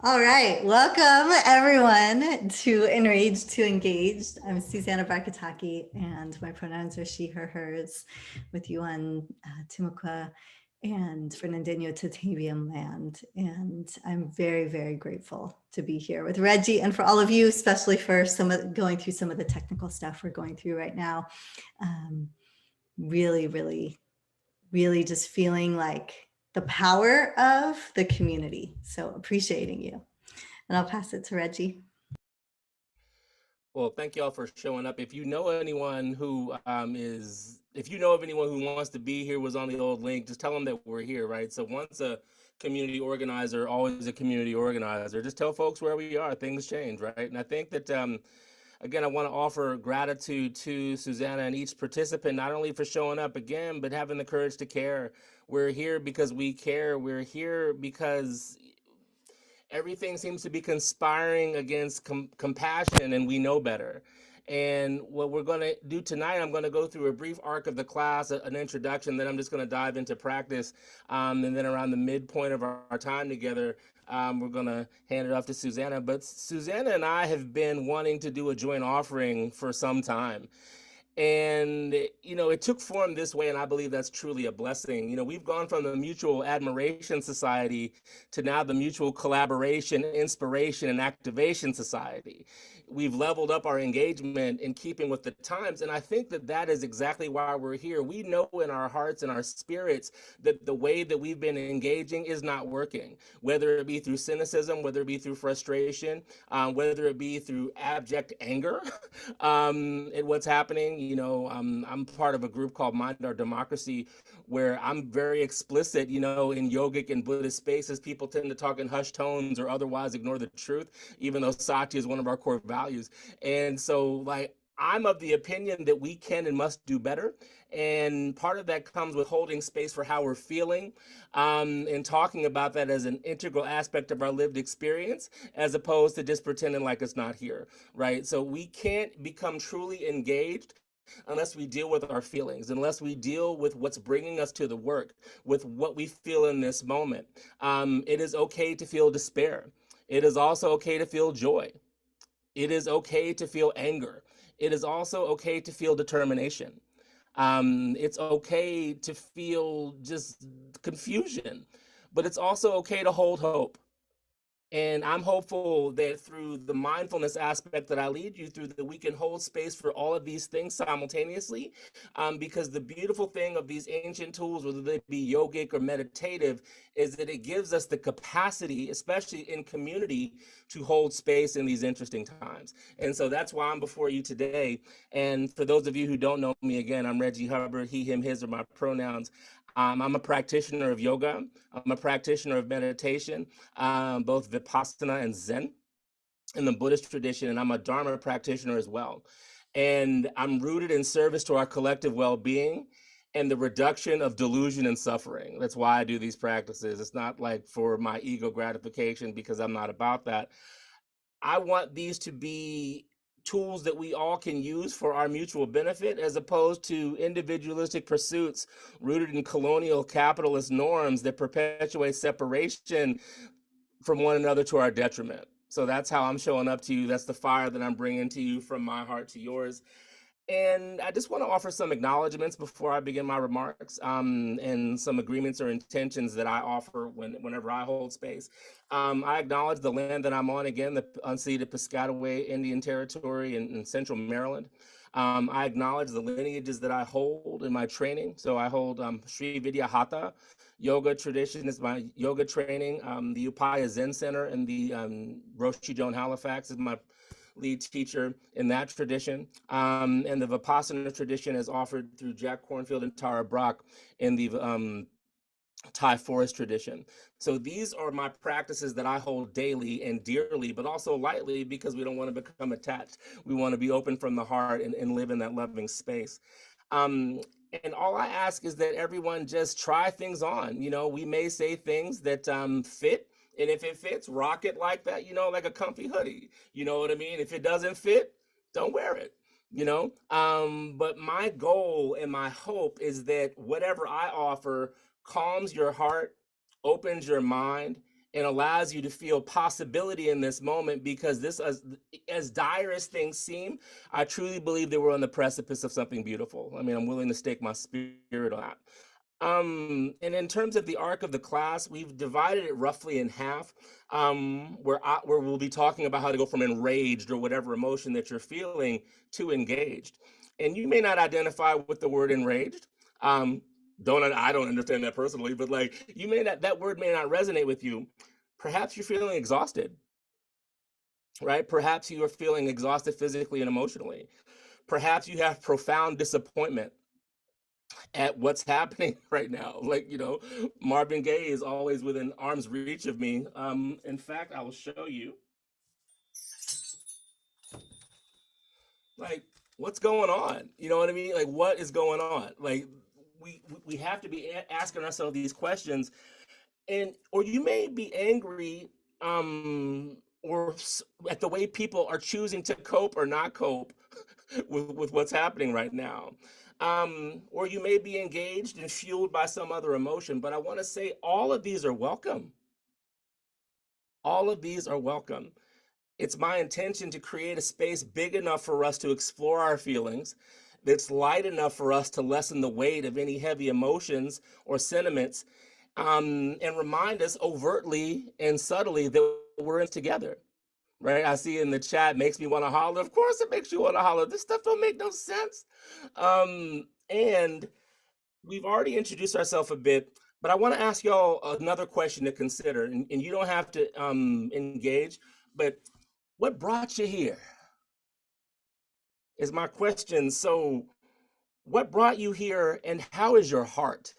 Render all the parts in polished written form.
All right, welcome everyone to Enraged to Engaged. I'm Susanna Barkataki, and my pronouns are she, her, hers, with you on Timucua and Fernandinho Tataviam land. And I'm very, very grateful to be here with Reggie and for all of you, especially for going through some of the technical stuff we're going through right now. Um, really, really really just feeling like the power of the community. So appreciating you. And I'll pass it to Reggie. Well, thank y'all for showing up. If you know anyone who if you know of anyone who wants to be here, was on the old link, just tell them that we're here, right? So once a community organizer, always a community organizer. Just tell folks where we are. Things change, right? And I think that again, I want to offer gratitude to Susanna and each participant, not only for showing up again, but having the courage to care. We're here because we care. We're here because everything seems to be conspiring against compassion, and we know better. And what we're going to do tonight, I'm going to go through a brief arc of the class, an introduction, then I'm just going to dive into practice. And then around the midpoint of our time together, we're going to hand it off to Susanna. But Susanna and I have been wanting to do a joint offering for some time. And it took form this way, and I believe that's truly a blessing. We've gone from the Mutual Admiration Society to now the Mutual Collaboration, Inspiration, and Activation Society. We've leveled up our engagement in keeping with the times, and I think that that is exactly why we're here. We know in our hearts and our spirits that the way that we've been engaging is not working, whether it be through cynicism, whether it be through frustration, whether it be through abject anger at what's happening. I'm part of a group called Mind Our Democracy, where I'm very explicit, in yogic and Buddhist spaces. People tend to talk in hushed tones or otherwise ignore the truth, even though sati is one of our core values. And so, like, I'm of the opinion that we can and must do better. And part of that comes with holding space for how we're feeling, and talking about that as an integral aspect of our lived experience, as opposed to just pretending like it's not here, right? So we can't become truly engaged unless we deal with our feelings, unless we deal with what's bringing us to the work, with what we feel in this moment. It is okay to feel despair. It is also okay to feel joy. It is okay to feel anger. It is also okay to feel determination. It's okay to feel just confusion, but it's also okay to hold hope. And I'm hopeful that through the mindfulness aspect that I lead you through, that we can hold space for all of these things simultaneously. Because the beautiful thing of these ancient tools, whether they be yogic or meditative, is that it gives us the capacity, especially in community, to hold space in these interesting times. And so that's why I'm before you today. And for those of you who don't know me, again, I'm Reggie Hubbard. He, him, his are my pronouns. I'm a practitioner of yoga. I'm a practitioner of meditation, both Vipassana and Zen in the Buddhist tradition, and I'm a Dharma practitioner as well. And I'm rooted in service to our collective well-being and the reduction of delusion and suffering. That's why I do these practices. It's not like for my ego gratification, because I'm not about that. I want these to be tools that we all can use for our mutual benefit, as opposed to individualistic pursuits rooted in colonial capitalist norms that perpetuate separation from one another to our detriment. So that's how I'm showing up to you. That's the fire that I'm bringing to you from my heart to yours. And I just want to offer some acknowledgments before I begin my remarks, and some agreements or intentions that I offer whenever I hold space. I acknowledge the land that I'm on, again, the unceded Piscataway Indian Territory in central Maryland. I acknowledge the lineages that I hold in my training. So I hold Sri Vidya Hatha yoga tradition is my yoga training. The Upaya Zen Center and the Roshi Joan Halifax is my lead teacher in that tradition. And the Vipassana tradition is offered through Jack Cornfield and Tara Brock in the Thai forest tradition. So these are my practices that I hold daily and dearly, but also lightly, because we don't want to become attached. We want to be open from the heart and live in that loving space. Um, and all I ask is that everyone just try things on. We may say things that fit. And if it fits, rock it like that, like a comfy hoodie. You know what I mean? If it doesn't fit, don't wear it. But my goal and my hope is that whatever I offer calms your heart, opens your mind, and allows you to feel possibility in this moment, because this, as dire as things seem, I truly believe that we're on the precipice of something beautiful. I mean, I'm willing to stake my spirit on that. And in terms of the arc of the class, we've divided it roughly in half, where we'll be talking about how to go from enraged or whatever emotion that you're feeling to engaged. And you may not identify with the word enraged. I don't understand that personally, but like, you may not, that word may not resonate with you. Perhaps you're feeling exhausted, right? Perhaps you are feeling exhausted physically and emotionally. Perhaps you have profound disappointment at what's happening right now. Like, Marvin Gaye is always within arm's reach of me. In fact, I will show you, like, what's going on. You know what I mean? Like, what is going on? Like, we have to be asking ourselves these questions. Or you may be angry, or at the way people are choosing to cope or not cope with what's happening right now. Or you may be engaged and fueled by some other emotion. But I want to say all of these are welcome. All of these are welcome. It's my intention to create a space big enough for us to explore our feelings, that's light enough for us to lessen the weight of any heavy emotions or sentiments, and remind us overtly and subtly that we're in together. Right? I see in the chat, makes me want to holler. Of course it makes you want to holler. This stuff don't make no sense. And we've already introduced ourselves a bit, but I want to ask y'all another question to consider. And you don't have to engage, but what brought you here is my question. So what brought you here, and how is your heart?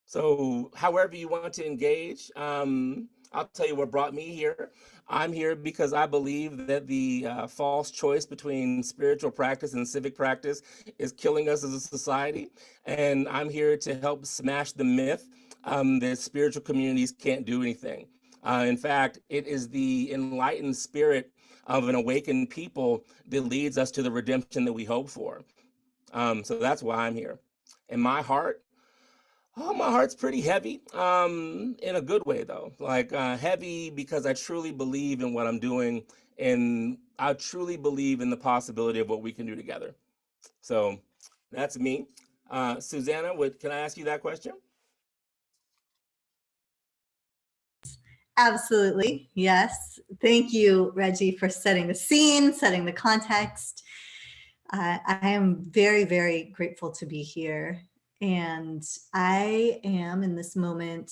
So however you want to engage, I'll tell you what brought me here. I'm here because I believe that the false choice between spiritual practice and civic practice is killing us as a society. And I'm here to help smash the myth that spiritual communities can't do anything. In fact, it is the enlightened spirit of an awakened people that leads us to the redemption that we hope for. So that's why I'm here. And my heart, oh, my heart's pretty heavy, in a good way though. Like, heavy because I truly believe in what I'm doing, and I truly believe in the possibility of what we can do together. So that's me. Susanna, can I ask you that question? Absolutely. Yes. Thank you, Reggie, for setting the scene, setting the context. I am very, very grateful to be here. And I am in this moment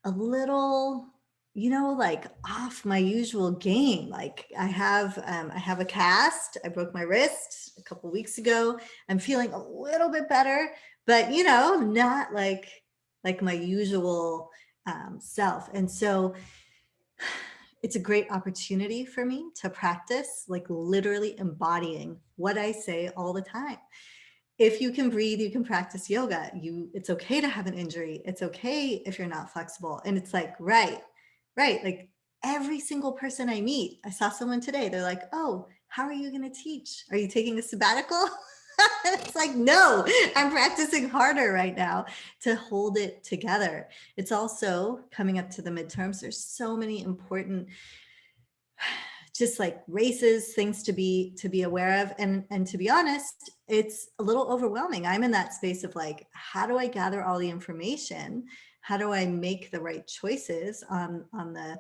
a little, like off my usual game. Like I have a cast. I broke my wrist a couple weeks ago. I'm feeling a little bit better, but not like my usual self. And so it's a great opportunity for me to practice, like literally embodying what I say all the time. If you can breathe, you can practice yoga. It's okay to have an injury. It's okay if you're not flexible. And it's like, right. Like every single person I meet, I saw someone today, they're like, oh, how are you going to teach? Are you taking a sabbatical? It's like, no, I'm practicing harder right now to hold it together. It's also coming up to the midterms. There's so many important, just like races, things to be aware of. And to be honest, it's a little overwhelming. I'm in that space of like, how do I gather all the information? How do I make the right choices on the,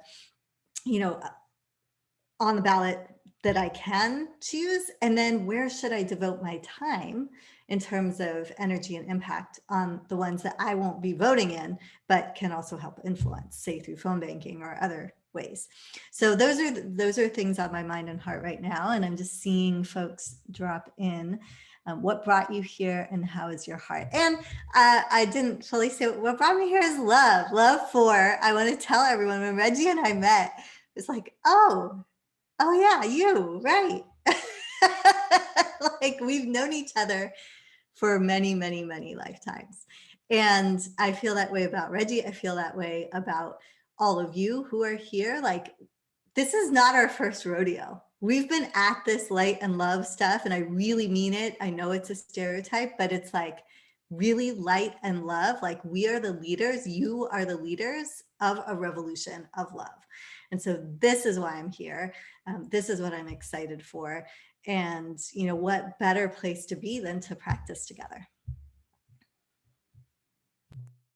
on the ballot that I can choose? And then where should I devote my time in terms of energy and impact on the ones that I won't be voting in, but can also help influence, say through phone banking or other ways. So those are things on my mind and heart right now. And I'm just seeing folks drop in. What brought you here, and how is your heart? And I didn't fully say what brought me here is love for, I want to tell everyone, when Reggie and I met, it's like, oh yeah, you, right. Like we've known each other for many, many, many lifetimes. And I feel that way about Reggie. I feel that way about all of you who are here. Like, this is not our first rodeo. We've been at this light and love stuff, and I really mean it. I know it's a stereotype, but it's like, really light and love. Like, we are the leaders, you are the leaders of a revolution of love. And so this is why I'm here. This is what I'm excited for. And, what better place to be than to practice together?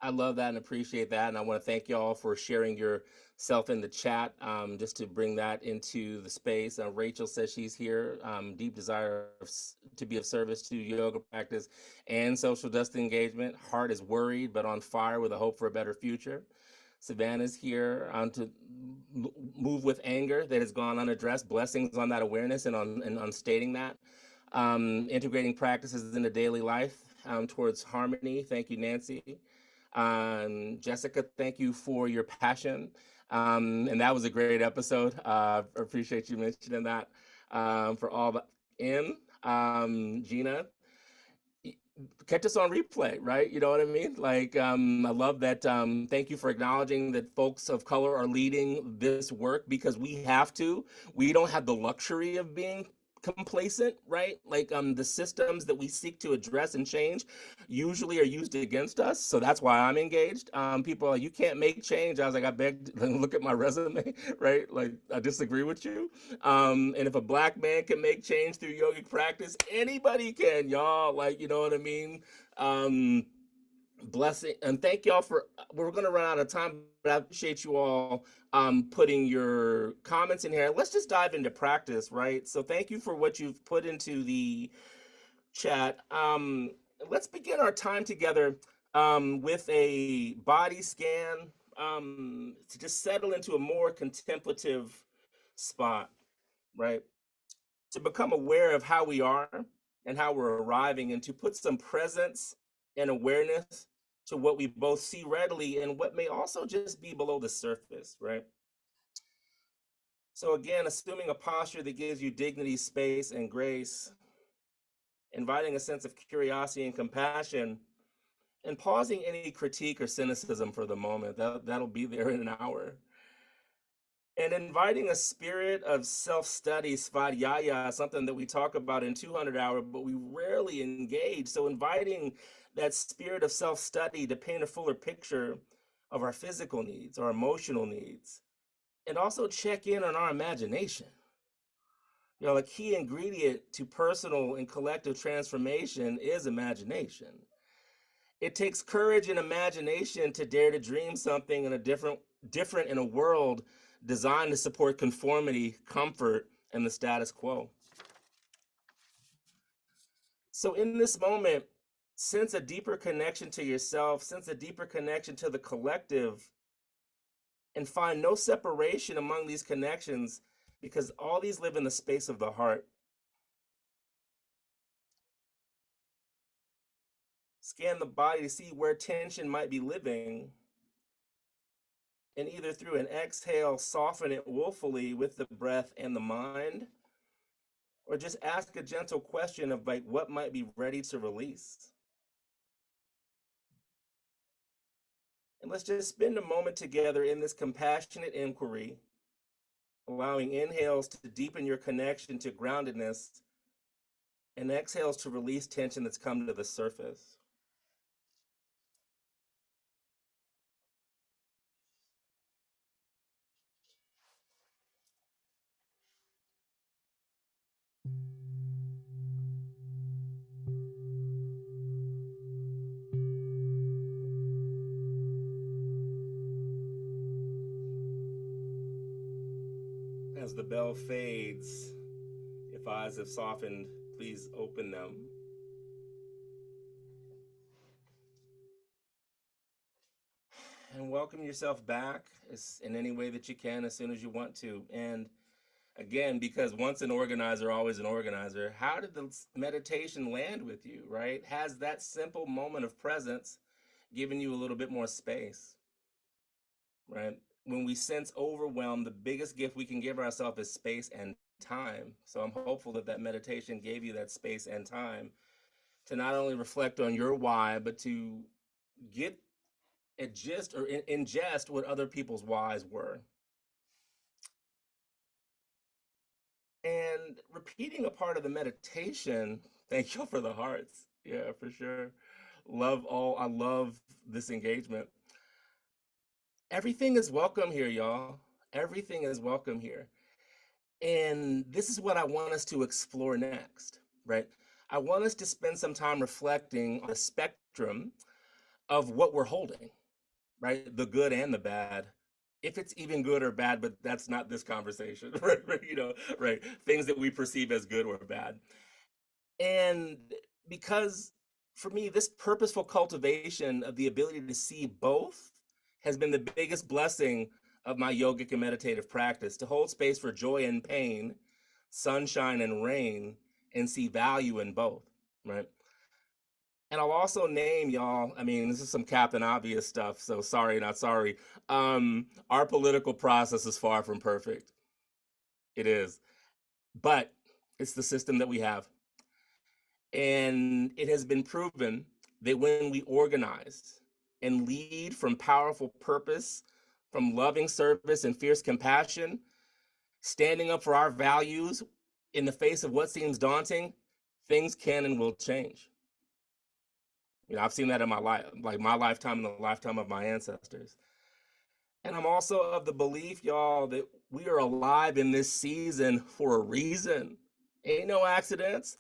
I love that and appreciate that. And I want to thank y'all for sharing yourself in the chat, just to bring that into the space. Rachel says she's here, deep desire to be of service to yoga practice and social justice engagement. Heart is worried, but on fire with a hope for a better future. Savannah's here, to move with anger that has gone unaddressed. Blessings on that awareness and on stating that. Integrating practices into daily life, towards harmony. Thank you, Nancy. Jessica, thank you for your passion. And that was a great episode. Appreciate you mentioning that. For all the Gina, catch us on replay, right? You know what I mean? Like, I love that. Thank you for acknowledging that folks of color are leading this work, because we have to. We don't have the luxury of being complacent, right? Like, the systems that we seek to address and change usually are used against us. So that's why I'm engaged. People are like, you can't make change. I was like, I beg, look at my resume, right? Like, I disagree with you. And if a Black man can make change through yogic practice, anybody can, y'all. Like, you know what I mean? Blessing and thank y'all for. We're gonna run out of time, but I appreciate you all putting your comments in here. Let's just dive into practice, right? So thank you for what you've put into the chat. Let's begin our time together with a body scan, to just settle into a more contemplative spot, right? To become aware of how we are and how we're arriving, and to put some presence and awareness to what we both see readily and what may also just be below the surface, right? So again, assuming a posture that gives you dignity, space, and grace, inviting a sense of curiosity and compassion, and pausing any critique or cynicism for the moment. That'll be there in an hour. And inviting a spirit of self-study, svadhyaya, something that we talk about in 200 Hour, but we rarely engage. So inviting that spirit of self-study to paint a fuller picture of our physical needs, our emotional needs, and also check in on our imagination. A key ingredient to personal and collective transformation is imagination. It takes courage and imagination to dare to dream something in a different in a world designed to support conformity, comfort, and the status quo. So in this moment, sense a deeper connection to yourself, sense a deeper connection to the collective, and find no separation among these connections, because all these live in the space of the heart. Scan the body to see where tension might be living, and either through an exhale, soften it willfully with the breath and the mind, or just ask a gentle question of like what might be ready to release. And let's just spend a moment together in this compassionate inquiry, allowing inhales to deepen your connection to groundedness, and exhales to release tension that's come to the surface. As the bell fades, if eyes have softened, please open them. And welcome yourself back in any way that you can, as soon as you want to. And again, because once an organizer, always an organizer, how did the meditation land with you, right? Has that simple moment of presence given you a little bit more space, right? When we sense overwhelm, the biggest gift we can give ourselves is space and time. So I'm hopeful that that meditation gave you that space and time to not only reflect on your why, but to get a gist or ingest what other people's whys were. And repeating a part of the meditation, thank you for the hearts. Yeah, for sure. I love this engagement. Everything is welcome here, y'all. Everything is welcome here. And this is what I want us to explore next, right? I want us to spend some time reflecting on the spectrum of what we're holding, right? The good and the bad. If it's even good or bad, but that's not this conversation, right? Right? Things that we perceive as good or bad. And because for me, this purposeful cultivation of the ability to see both has been the biggest blessing of my yogic and meditative practice, to hold space for joy and pain, sunshine and rain, and see value in both, right? And I'll also name y'all, I mean, this is some Captain Obvious stuff, so sorry, not sorry. Our political process is far from perfect. It is. But it's the system that we have. And it has been proven that when we organize and lead from powerful purpose, from loving service and fierce compassion, standing up for our values in the face of what seems daunting, things can and will change. You know, I've seen that in my life, like my lifetime and the lifetime of my ancestors. And I'm also of the belief, y'all, that we are alive in this season for a reason. Ain't no accidents,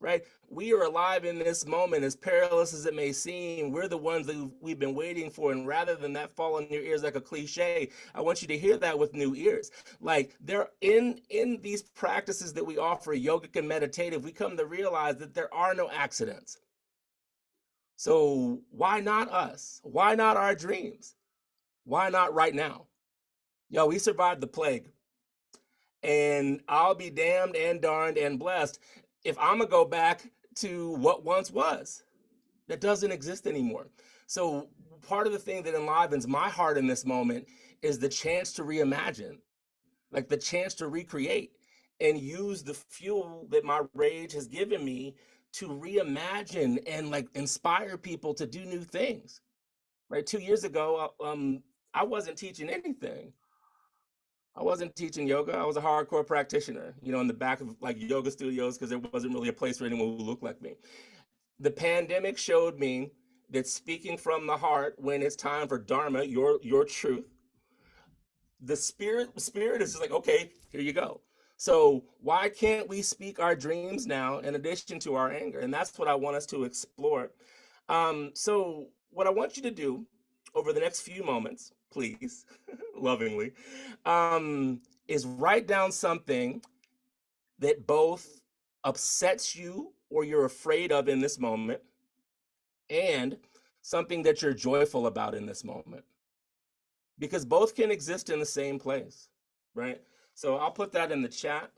right? We are alive in this moment, as perilous as it may seem. We're the ones that we've been waiting for. And rather than that fall in your ears like a cliche, I want you to hear that with new ears. Like there in these practices that we offer, yogic and meditative, we come to realize that there are no accidents. So why not us? Why not our dreams? Why not right now? Yo, we survived the plague. And I'll be damned and darned and blessed if I'm gonna go back to what once was. That doesn't exist anymore. So part of the thing that enlivens my heart in this moment is the chance to reimagine, like the chance to recreate and use the fuel that my rage has given me to reimagine and like inspire people to do new things. Right? 2 years ago, I wasn't teaching anything. I wasn't teaching yoga. I was a hardcore practitioner, you know, in the back of like yoga studios because there wasn't really a place for anyone who looked like me. The pandemic showed me that speaking from the heart when it's time for dharma, your truth, the spirit is just like, okay, here you go. So why can't we speak our dreams now in addition to our anger? And that's what I want us to explore. So what I want you to do over the next few moments, please, lovingly, is write down something that both upsets you or you're afraid of in this moment, and something that you're joyful about in this moment. Because both can exist in the same place, right? So I'll put that in the chat.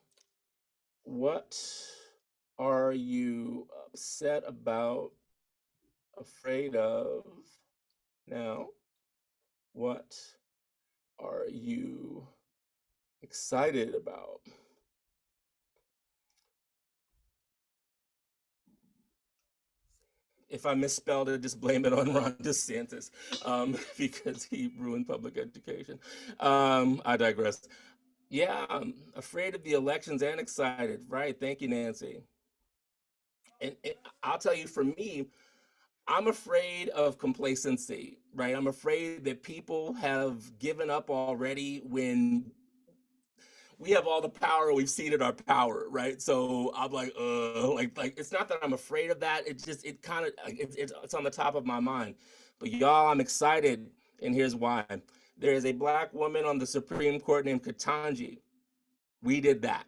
What are you upset about, afraid of now? What are you excited about? If I misspelled it, just blame it on Ron DeSantis, because he ruined public education. I digress. Yeah, I'm afraid of the elections and excited. Right. Thank you, Nancy. And I'll tell you, for me, I'm afraid of complacency, right? I'm afraid that people have given up already when we have all the power, we've ceded our power, right? So I'm like, like it's not that I'm afraid of that. It kind of, it's on the top of my mind. But y'all, I'm excited, and here's why. There is a Black woman on the Supreme Court named Ketanji. We did that,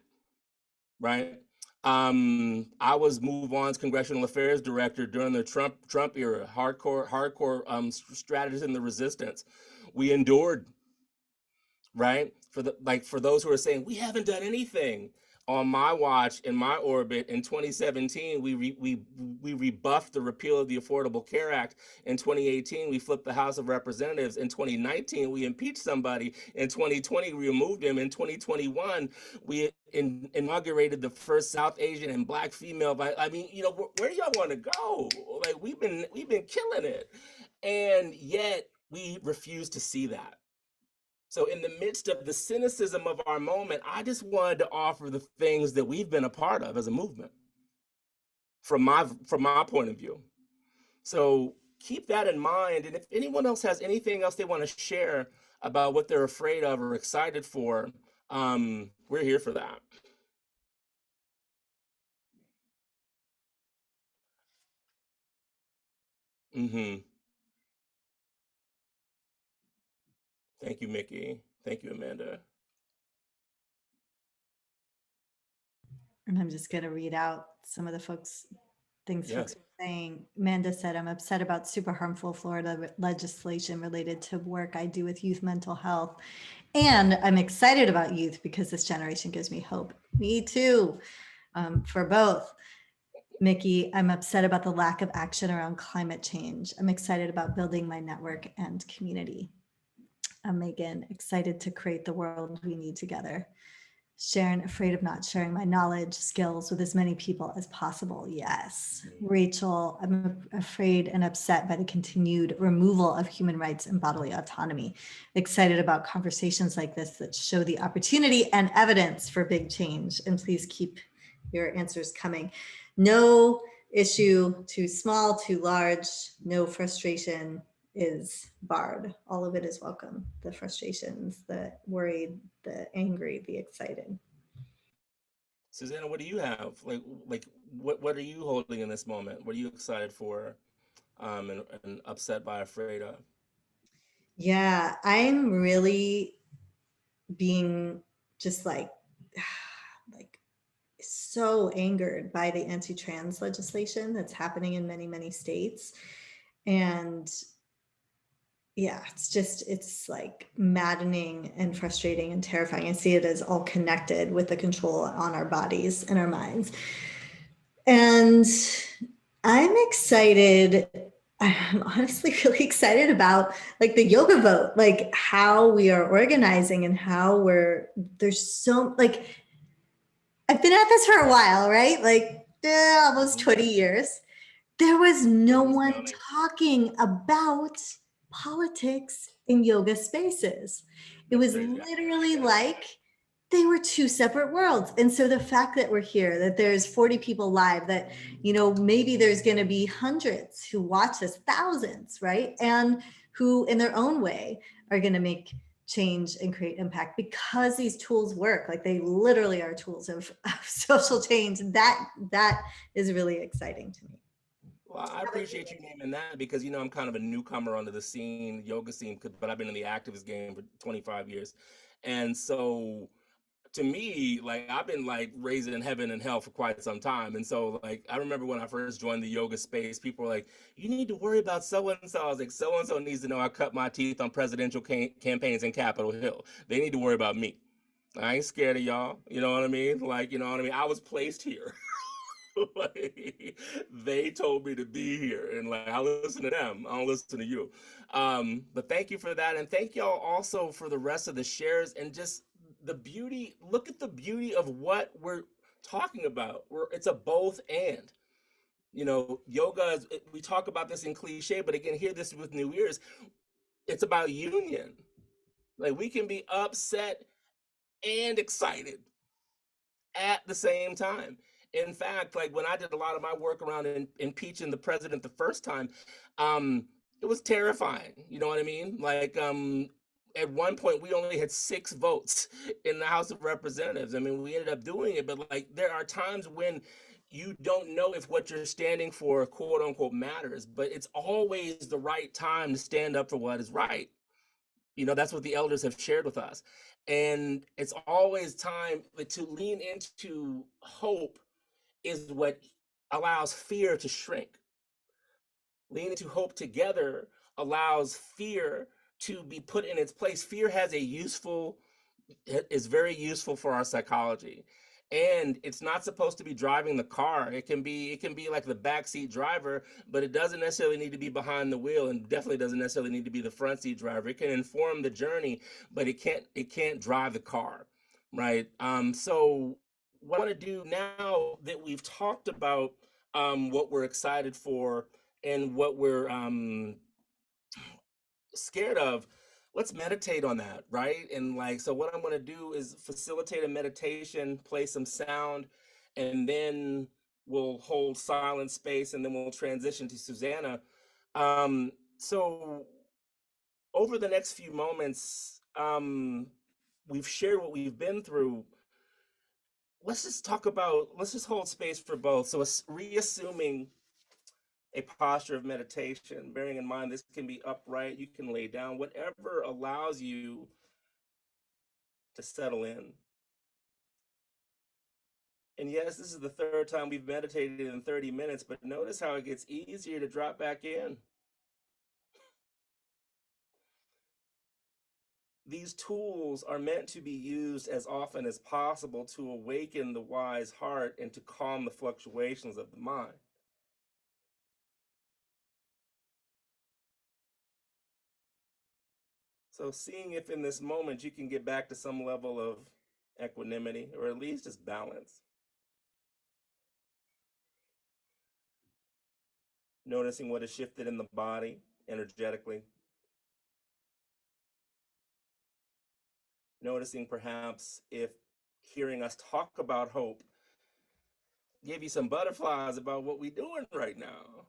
right? I was Move On's congressional affairs director during the Trump era, hardcore strategist in the resistance. We endured, right? For those who are saying we haven't done anything, on my watch, in my orbit, in 2017, we rebuffed the repeal of the Affordable Care Act. In 2018, we flipped the House of Representatives. In 2019, we impeached somebody. In 2020, we removed him. In 2021, we inaugurated the first South Asian and Black female. I mean, you know, where do y'all want to go? Like we've been killing it, and yet we refuse to see that. So in the midst of the cynicism of our moment, I just wanted to offer the things that we've been a part of as a movement from my point of view. So keep that in mind. And if anyone else has anything else they want to share about what they're afraid of or excited for, we're here for that. Hmm. Thank you, Mickey. Thank you, Amanda. And I'm just going to read out some of the things Yeah. folks are saying. Amanda said, I'm upset about super harmful Florida legislation related to work I do with youth mental health. And I'm excited about youth because this generation gives me hope. Me too, for both. Mickey, I'm upset about the lack of action around climate change. I'm excited about building my network and community. Megan, excited to create the world we need together. Sharon, afraid of not sharing my knowledge, skills with as many people as possible. Yes. Rachel, I'm afraid and upset by the continued removal of human rights and bodily autonomy. Excited about conversations like this that show the opportunity and evidence for big change. And please keep your answers coming. No issue too small, too large, no frustration is barred. All of it is welcome. The frustrations, the worried, the angry, the excited. Susanna, what do you have? Like what are you holding in this moment? What are you excited for, and upset by, afraid of? Yeah, I'm really being just like so angered by the anti-trans legislation that's happening in many, many states. And yeah, it's like maddening and frustrating and terrifying. I see it as all connected with the control on our bodies and our minds. And I'm excited. I'm honestly really excited about like the yoga vote, like how we are organizing and how there's so like, I've been at this for a while, right? Like almost Hmm. 20 years. There was no 20's one counting. talking about politics in yoga spaces. It That's was crazy. literally like they were two separate worlds. And so the fact that we're here, that there's 40 people live, that, maybe there's going to be hundreds who watch us, thousands, right? And who in their own way are going to make change and create impact because these tools work. Like they literally are tools of social change. That is really exciting to me. Well, I appreciate you naming that because I'm kind of a newcomer onto the scene, yoga scene, but I've been in the activist game for 25 years. And so to me, like I've been like raised in heaven and hell for quite some time. And so like I remember when I first joined the yoga space, people were like, you need to worry about so and so. I was like, so and so needs to know I cut my teeth on presidential campaigns in Capitol Hill. They need to worry about me. I ain't scared of y'all. You know what I mean? Like, you know what I mean? I was placed here. Like, they told me to be here, and like I listen to them, I don't listen to you. But thank you for that, and thank y'all also for the rest of the shares and just the beauty. Look at the beauty of what we're talking about. It's a both and. Yoga is, we talk about this in cliche, but again, hear this with new ears. It's about union. Like we can be upset and excited at the same time. In fact, like when I did a lot of my work around impeaching the president the first time, um, it was terrifying. You know what I mean? Like at one point we only had 6 votes in the House of Representatives. I mean, we ended up doing it, but like there are times when you don't know if what you're standing for, quote unquote, matters, but it's always the right time to stand up for what is right. That's what the elders have shared with us. And it's always time to lean into hope is what allows fear to shrink. Lean into hope together allows fear to be put in its place. Fear has a useful is very useful for our psychology, and it's not supposed to be driving the car. It can be like the backseat driver, but it doesn't necessarily need to be behind the wheel, and definitely doesn't necessarily need to be the front seat driver. It can inform the journey, but it can't drive the car, right? So what I want to do now that we've talked about what we're excited for and what we're scared of, let's meditate on that, right? And like, so what I'm going to do is facilitate a meditation, play some sound, and then we'll hold silent space, and then we'll transition to Susanna. So over the next few moments, we've shared what we've been through. Let's just hold space for both. So it's reassuming a posture of meditation, bearing in mind this can be upright, you can lay down, whatever allows you to settle in. And yes, this is the third time we've meditated in 30 minutes, but notice how it gets easier to drop back in. These tools are meant to be used as often as possible to awaken the wise heart and to calm the fluctuations of the mind. So seeing if in this moment you can get back to some level of equanimity or at least just balance. Noticing what has shifted in the body energetically. Noticing perhaps if hearing us talk about hope gave you some butterflies about what we're doing right now.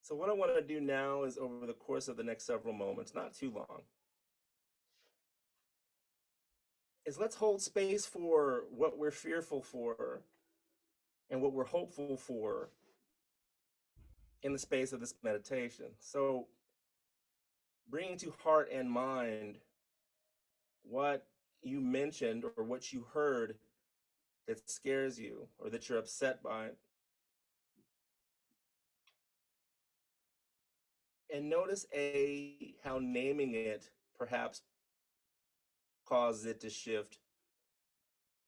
So what I want to do now is over the course of the next several moments, not too long, is let's hold space for what we're fearful for and what we're hopeful for in the space of this meditation. So bringing to heart and mind what you mentioned or what you heard that scares you or that you're upset by. And notice how naming it perhaps causes it to shift.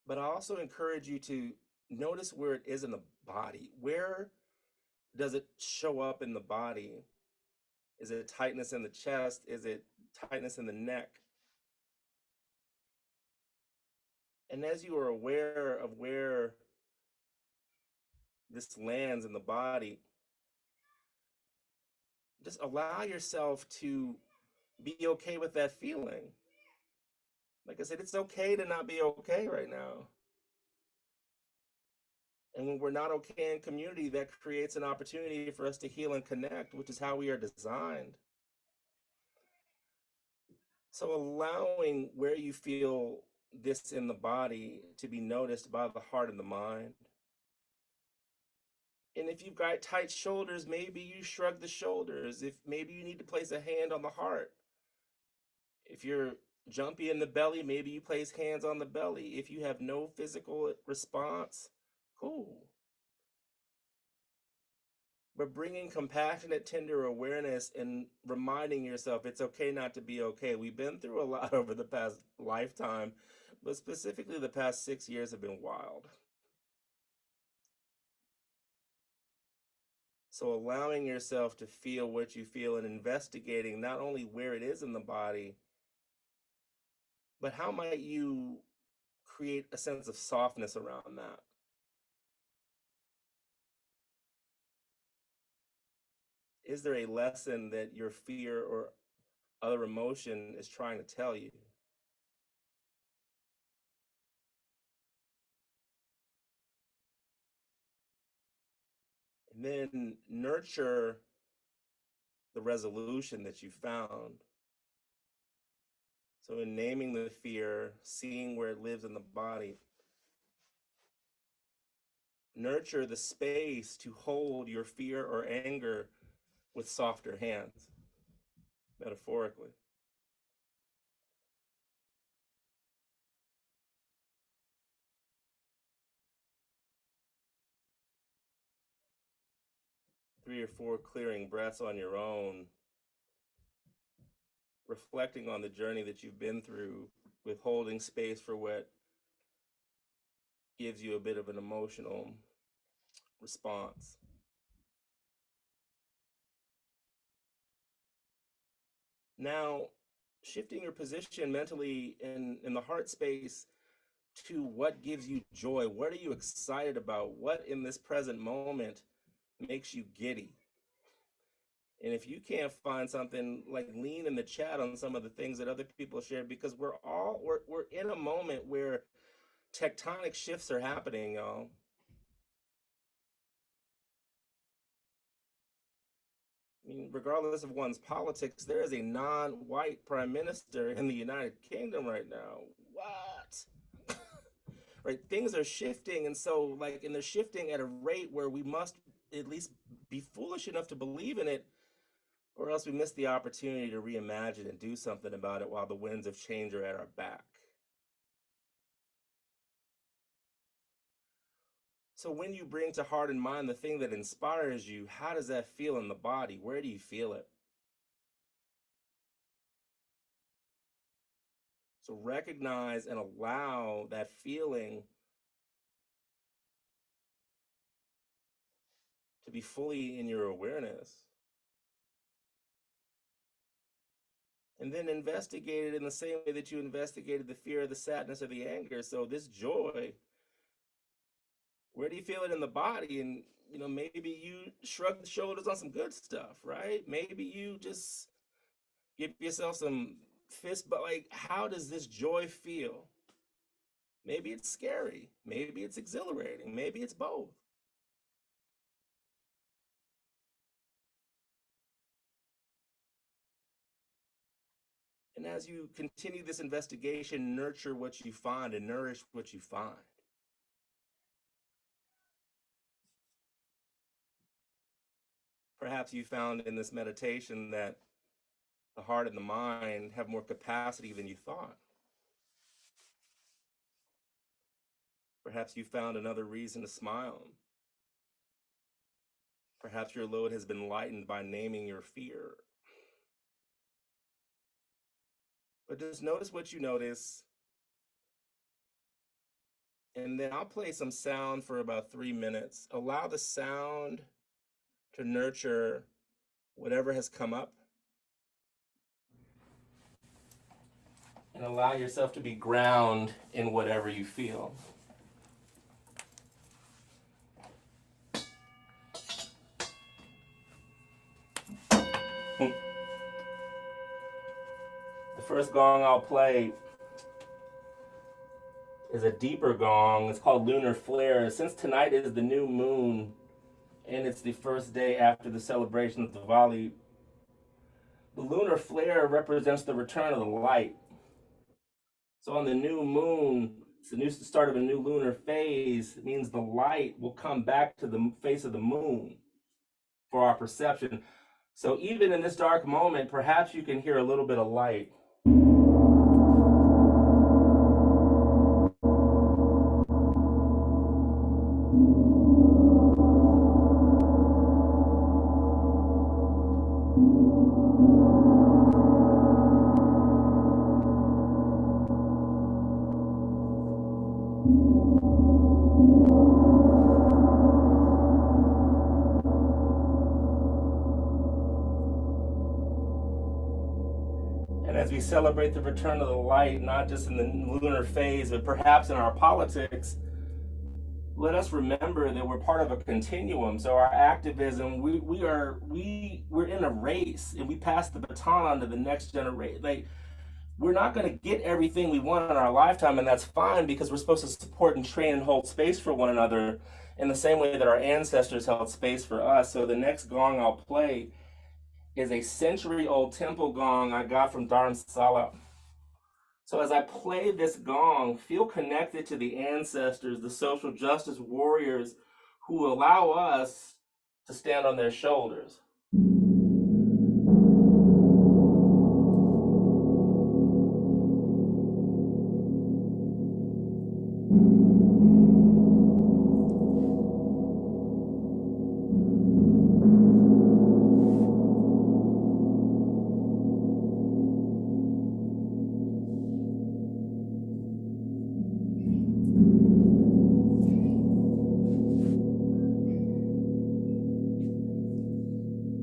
But I also encourage you to notice where it is in the body. Where does it show up in the body? Is it tightness in the chest? Is it tightness in the neck? And as you are aware of where this lands in the body, just allow yourself to be okay with that feeling. Like I said, it's okay to not be okay right now. And when we're not okay in community, that creates an opportunity for us to heal and connect, which is how we are designed. So allowing where you feel this in the body to be noticed by the heart and the mind. And if you've got tight shoulders, maybe you shrug the shoulders. If maybe you need to place a hand on the heart. If you're jumpy in the belly, maybe you place hands on the belly. If you have no physical response, cool. But bringing compassionate, tender awareness and reminding yourself it's okay not to be okay. We've been through a lot over the past lifetime, but specifically the past 6 years have been wild. So allowing yourself to feel what you feel and investigating not only where it is in the body, but how might you create a sense of softness around that? Is there a lesson that your fear or other emotion is trying to tell you? And then nurture the resolution that you found. So, in naming the fear, seeing where it lives in the body, nurture the space to hold your fear or anger with softer hands, metaphorically. Three or four clearing breaths on your own, reflecting on the journey that you've been through with holding space for what gives you a bit of an emotional response. Now, shifting your position mentally in the heart space to what gives you joy. What are you excited about? What in this present moment makes you giddy? And if you can't find something, like lean in the chat on some of the things that other people share, because we're in a moment where tectonic shifts are happening, y'all. mean, regardless of one's politics, there is a non-white prime minister in the United Kingdom right now. What? Right? Things are shifting, and so like, and they're shifting at a rate where we must at least be foolish enough to believe in it, or else we miss the opportunity to reimagine and do something about it while the winds of change are at our back. So when you bring to heart and mind the thing that inspires you, how does that feel in the body? Where do you feel it? So recognize and allow that feeling to be fully in your awareness. And then investigate it in the same way that you investigated the fear, the sadness, or the anger. So this joy, where do you feel it in the body? And maybe you shrug the shoulders on some good stuff, right? Maybe you just give yourself some fist, but like, how does this joy feel? Maybe it's scary. Maybe it's exhilarating. Maybe it's both. And as you continue this investigation, nurture what you find and nourish what you find. Perhaps you found in this meditation that the heart and the mind have more capacity than you thought. Perhaps you found another reason to smile. Perhaps your load has been lightened by naming your fear. But just notice what you notice. And then I'll play some sound for about 3 minutes. Allow the sound to nurture whatever has come up. And allow yourself to be ground in whatever you feel. The first gong I'll play is a deeper gong. It's called Lunar Flare. Since tonight is the new moon and it's the first day after the celebration of Diwali, the lunar flare represents the return of the light. So on the new moon, it's the start of a new lunar phase. It means the light will come back to the face of the moon for our perception. So even in this dark moment, perhaps you can hear a little bit of light. As we celebrate the return of the light, not just in the lunar phase, but perhaps in our politics, let us remember that we're part of a continuum. So our activism, we're in a race, and we pass the baton on to the next generation. Like, we're not going to get everything we want in our lifetime, and that's fine, because we're supposed to support and train and hold space for one another in the same way that our ancestors held space for us. So the next gong I'll play is a century-old temple gong I got from Dharamsala. So as I play this gong, feel connected to the ancestors, the social justice warriors who allow us to stand on their shoulders.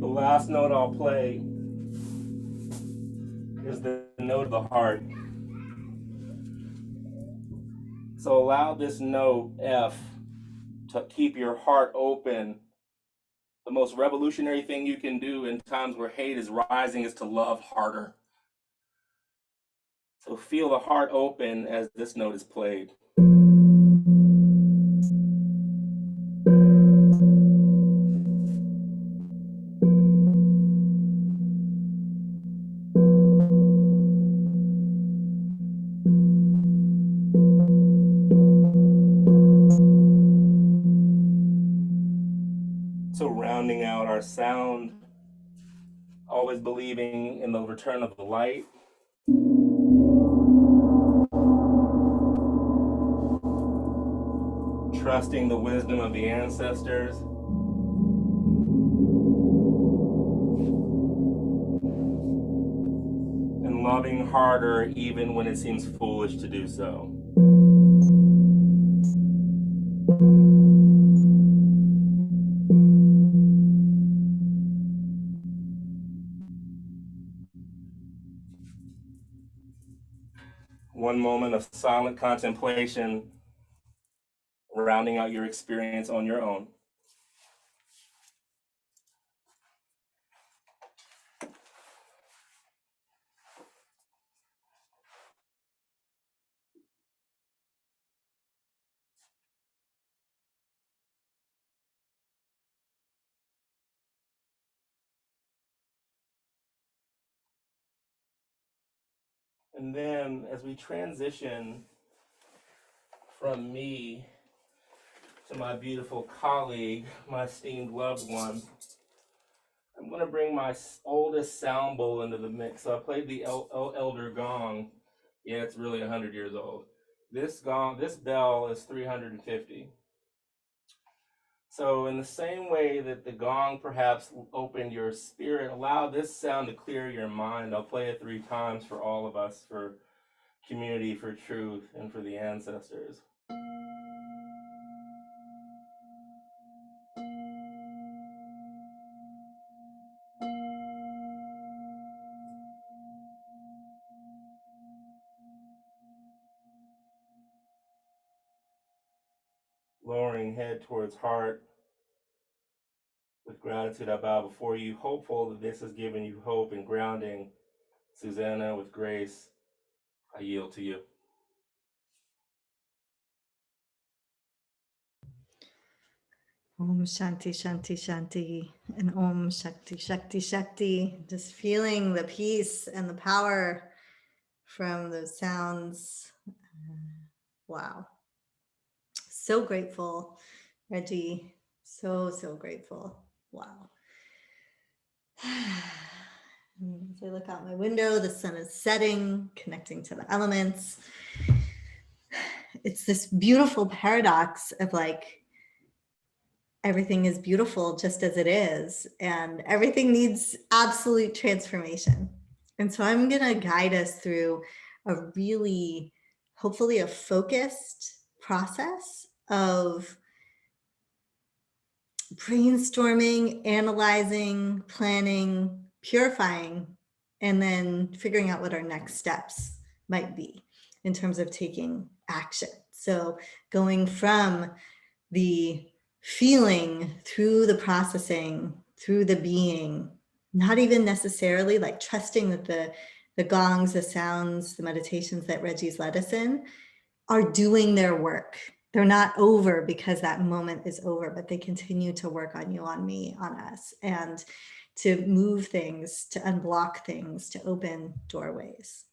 Last note I'll play is the note of the heart. So allow this note, F, to keep your heart open. The most revolutionary thing you can do in times where hate is rising is to love harder. So feel the heart open as this note is played. our sound, always believing in the return of the light. Trusting the wisdom of the ancestors. And loving harder even when it seems foolish to do so. One moment of silent contemplation, rounding out your experience on your own. And then as we transition from me to my beautiful colleague, my esteemed loved one, I'm going to bring my oldest sound bowl into the mix. So I played the elder gong. Yeah, it's really 100 years old. This bell is 350. So in the same way that the gong perhaps opened your spirit, allow this sound to clear your mind. I'll play it 3 times for all of us, for community, for truth, and for the ancestors. Lowering head towards heart. With gratitude, I bow before you, hopeful that this has given you hope and grounding. Susanna, with grace, I yield to you. Om Shanti Shanti Shanti and Om Shakti Shakti Shakti. Just feeling the peace and the power from those sounds. Wow. So grateful, Reggie. So grateful. Wow. As I look out my window, the sun is setting, connecting to the elements. It's this beautiful paradox of like, everything is beautiful just as it is, and everything needs absolute transformation. And so I'm going to guide us through a really, hopefully a focused process of brainstorming, analyzing, planning, purifying, and then figuring out what our next steps might be in terms of taking action. So going from the feeling through the processing, through the being, not even necessarily like trusting that the gongs, the sounds, the meditations that Reggie's led us in are doing their work. They're not over because that moment is over, but they continue to work on you, on me, on us, and to move things, to unblock things, to open doorways.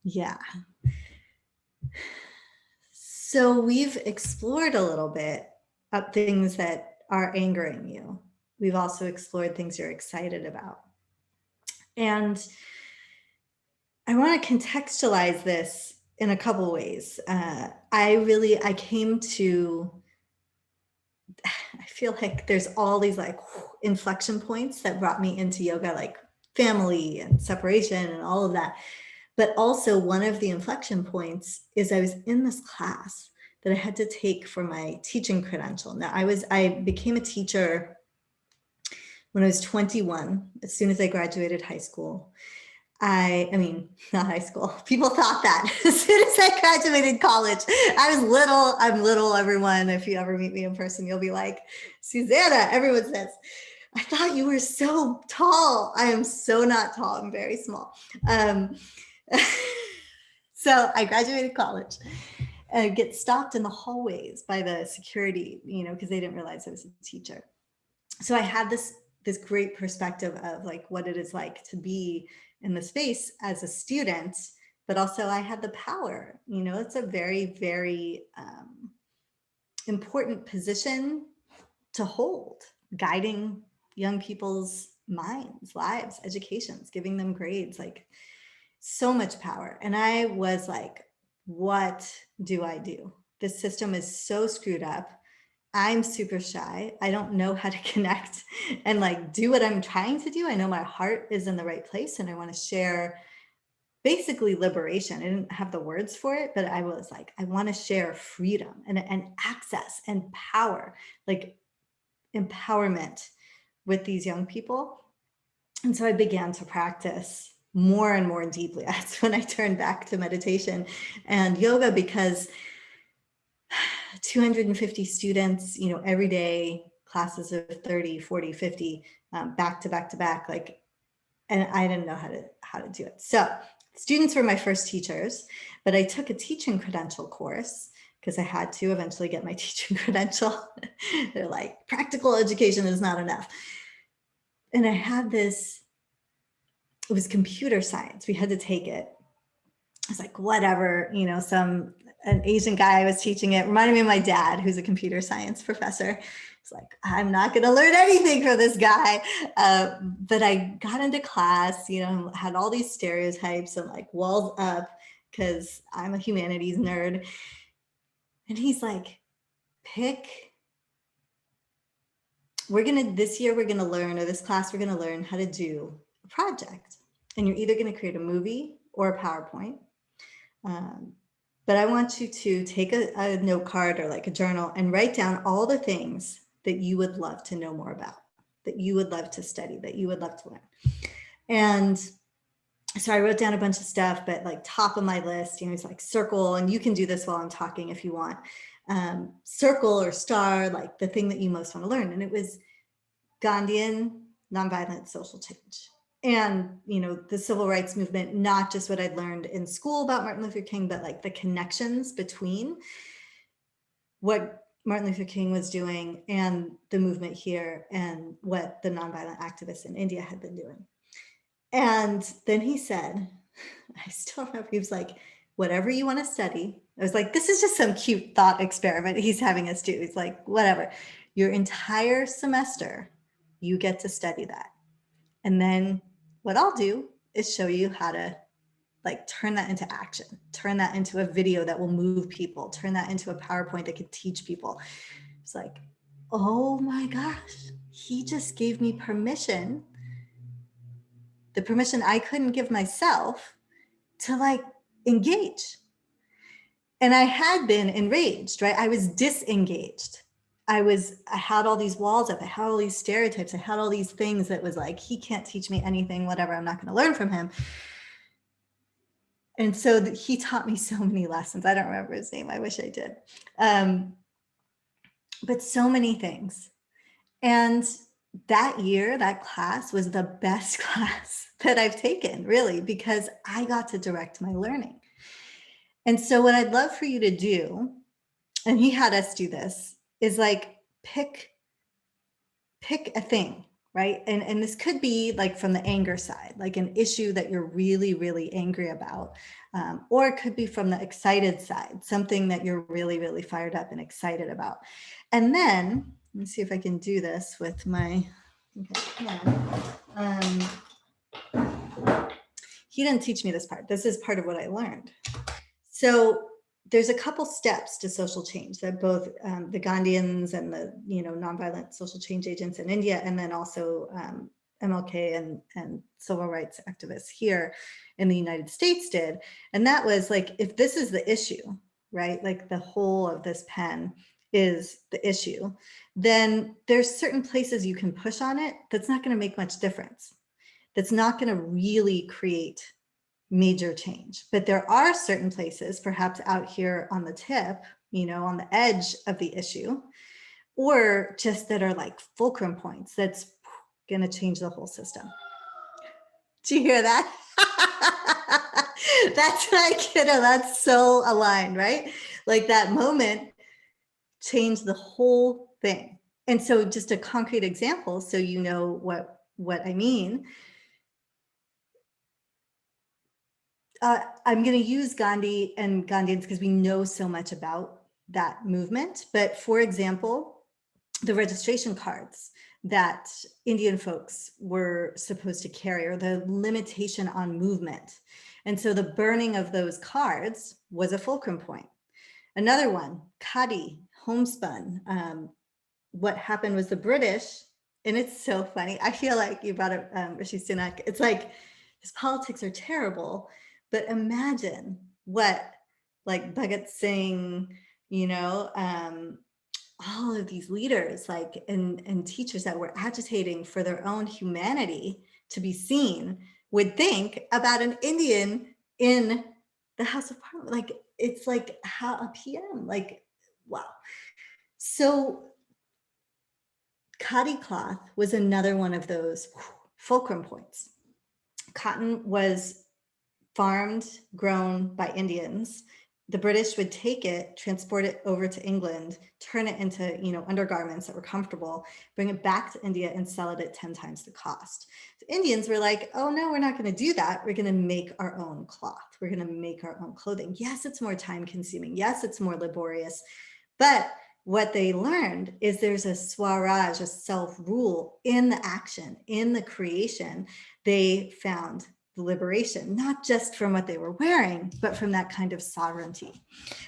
Yeah. So we've explored a little bit of things that are angering you. We've also explored things you're excited about. And I want to contextualize this in a couple ways. I came to, I feel like there's all these like inflection points that brought me into yoga, like family and separation and all of that. But also one of the inflection points is I was in this class that I had to take for my teaching credential. Now I became a teacher when I was 21, as soon as I graduated high school. I mean, not high school. People thought that as soon as I graduated college. I was little. I'm little, everyone. If you ever meet me in person, you'll be like, Susanna, everyone says, I thought you were so tall. I am so not tall. I'm very small. So I graduated college and I get stopped in the hallways by the security, because they didn't realize I was a teacher. So I had this great perspective of like what it is like to be in the space as a student, but also I had the power. It's a very, very important position to hold, guiding young people's minds, lives, educations, giving them grades, like so much power. And I was like, what do I do? This system is so screwed up. I'm super shy. I don't know how to connect and like do what I'm trying to do. I know my heart is in the right place and I want to share basically liberation. I didn't have the words for it, but I was like, I want to share freedom and access and power, like empowerment with these young people. And so I began to practice more and more deeply. That's when I turned back to meditation and yoga, because 250 students, you know, every day, classes of 30, 40, 50, back to back to back, like, and I didn't know how to do it. So students were my first teachers, but I took a teaching credential course because I had to eventually get my teaching credential. They're like, practical education is not enough. And I had this, it was computer science. We had to take it. I was like, whatever, you know, an Asian guy was teaching it, reminded me of my dad, who's a computer science professor. It's like, I'm not going to learn anything from this guy. But I got into class, you know, had all these stereotypes and like walls up because I'm a humanities nerd. And he's like, this year we're going to learn, or this class, we're going to learn how to do a project. And you're either going to create a movie or a PowerPoint. But I want you to take a note card or like a journal and write down all the things that you would love to know more about, that you would love to study, that you would love to learn. And so I wrote down a bunch of stuff, but like top of my list, you know, it's like circle, and you can do this while I'm talking if you want, circle or star, like the thing that you most want to learn. And it was Gandhian nonviolent social change. And, you know, the civil rights movement, not just what I'd learned in school about Martin Luther King, but like the connections between what Martin Luther King was doing and the movement here and what the nonviolent activists in India had been doing. And then he said, I still remember, he was like, whatever you want to study. I was like, this is just some cute thought experiment he's having us do. He's like, whatever, your entire semester, you get to study that. And then what I'll do is show you how to like turn that into action, turn that into a video that will move people, turn that into a PowerPoint that could teach people. It's like, oh my gosh, he just gave me permission, the permission I couldn't give myself, to like engage. And I had been enraged, right? I was disengaged. I had all these walls up. I had all these stereotypes. I had all these things that was like, he can't teach me anything, whatever, I'm not going to learn from him. And so he taught me so many lessons. I don't remember his name. I wish I did. But so many things. And that year, that class was the best class that I've taken, really, because I got to direct my learning. And so what I'd love for you to do, and he had us do this, is like pick a thing, right? And this could be like from the anger side, like an issue that you're really, really angry about. Or it could be from the excited side, something that you're really, really fired up and excited about. And then, let me see if I can do this with my, he didn't teach me this part. This is part of what I learned. So there's a couple steps to social change that both the Gandhians and the, you know, nonviolent social change agents in India, and then also MLK and civil rights activists here in the United States did. And that was like, if this is the issue, right, like the whole of this pen is the issue, then there's certain places you can push on it that's not going to make much difference. That's not going to really create major change. But there are certain places, perhaps out here on the tip, you know, on the edge of the issue, or just that are like fulcrum points that's going to change the whole system. Do you hear that? That's like, you know, that's so aligned, right? Like that moment changed the whole thing. And so just a concrete example, so you know what I mean. I'm going to use Gandhi and Gandhians because we know so much about that movement. But for example, the registration cards that Indian folks were supposed to carry, or the limitation on movement. And so the burning of those cards was a fulcrum point. Another one, khadi, homespun. What happened was the British, and it's so funny. I feel like you brought up Rishi Sunak. It's like his politics are terrible, but imagine what like Bhagat Singh, you know, all of these leaders like and teachers that were agitating for their own humanity to be seen would think about an Indian in the House of Parliament. Like it's like how a PM, like wow. So khadi cloth was another one of those fulcrum points. Cotton was farmed, grown by Indians. The British would take it, transport it over to England, turn it into, you know, undergarments that were comfortable, bring it back to India and sell it at 10 times the cost. The Indians were like, oh no, we're not going to do that. We're going to make our own cloth. We're going to make our own clothing. Yes, it's more time consuming. Yes, it's more laborious. But what they learned is there's a swaraj, a self-rule in the action, in the creation. They found the liberation, not just from what they were wearing, but from that kind of sovereignty.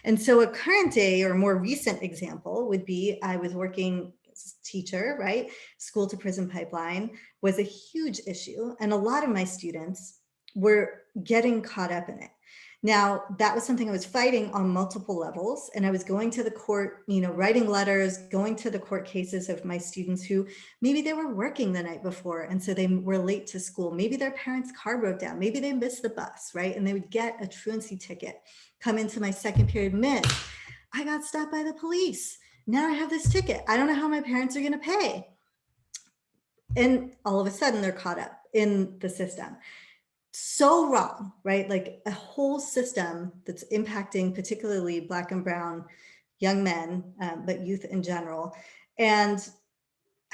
And so a current day or more recent example would be, I was working as a teacher, right? School to prison pipeline was a huge issue. And a lot of my students were getting caught up in it. Now, that was something I was fighting on multiple levels, and I was going to the court, you know, writing letters, going to the court cases of my students who maybe they were working the night before, and so they were late to school. Maybe their parents' car broke down. Maybe they missed the bus, right? And they would get a truancy ticket, come into my second period, miss, I got stopped by the police. Now I have this ticket. I don't know how my parents are going to pay. And all of a sudden, they're caught up in the system. So wrong, right? Like a whole system that's impacting particularly Black and brown young men, but youth in general. And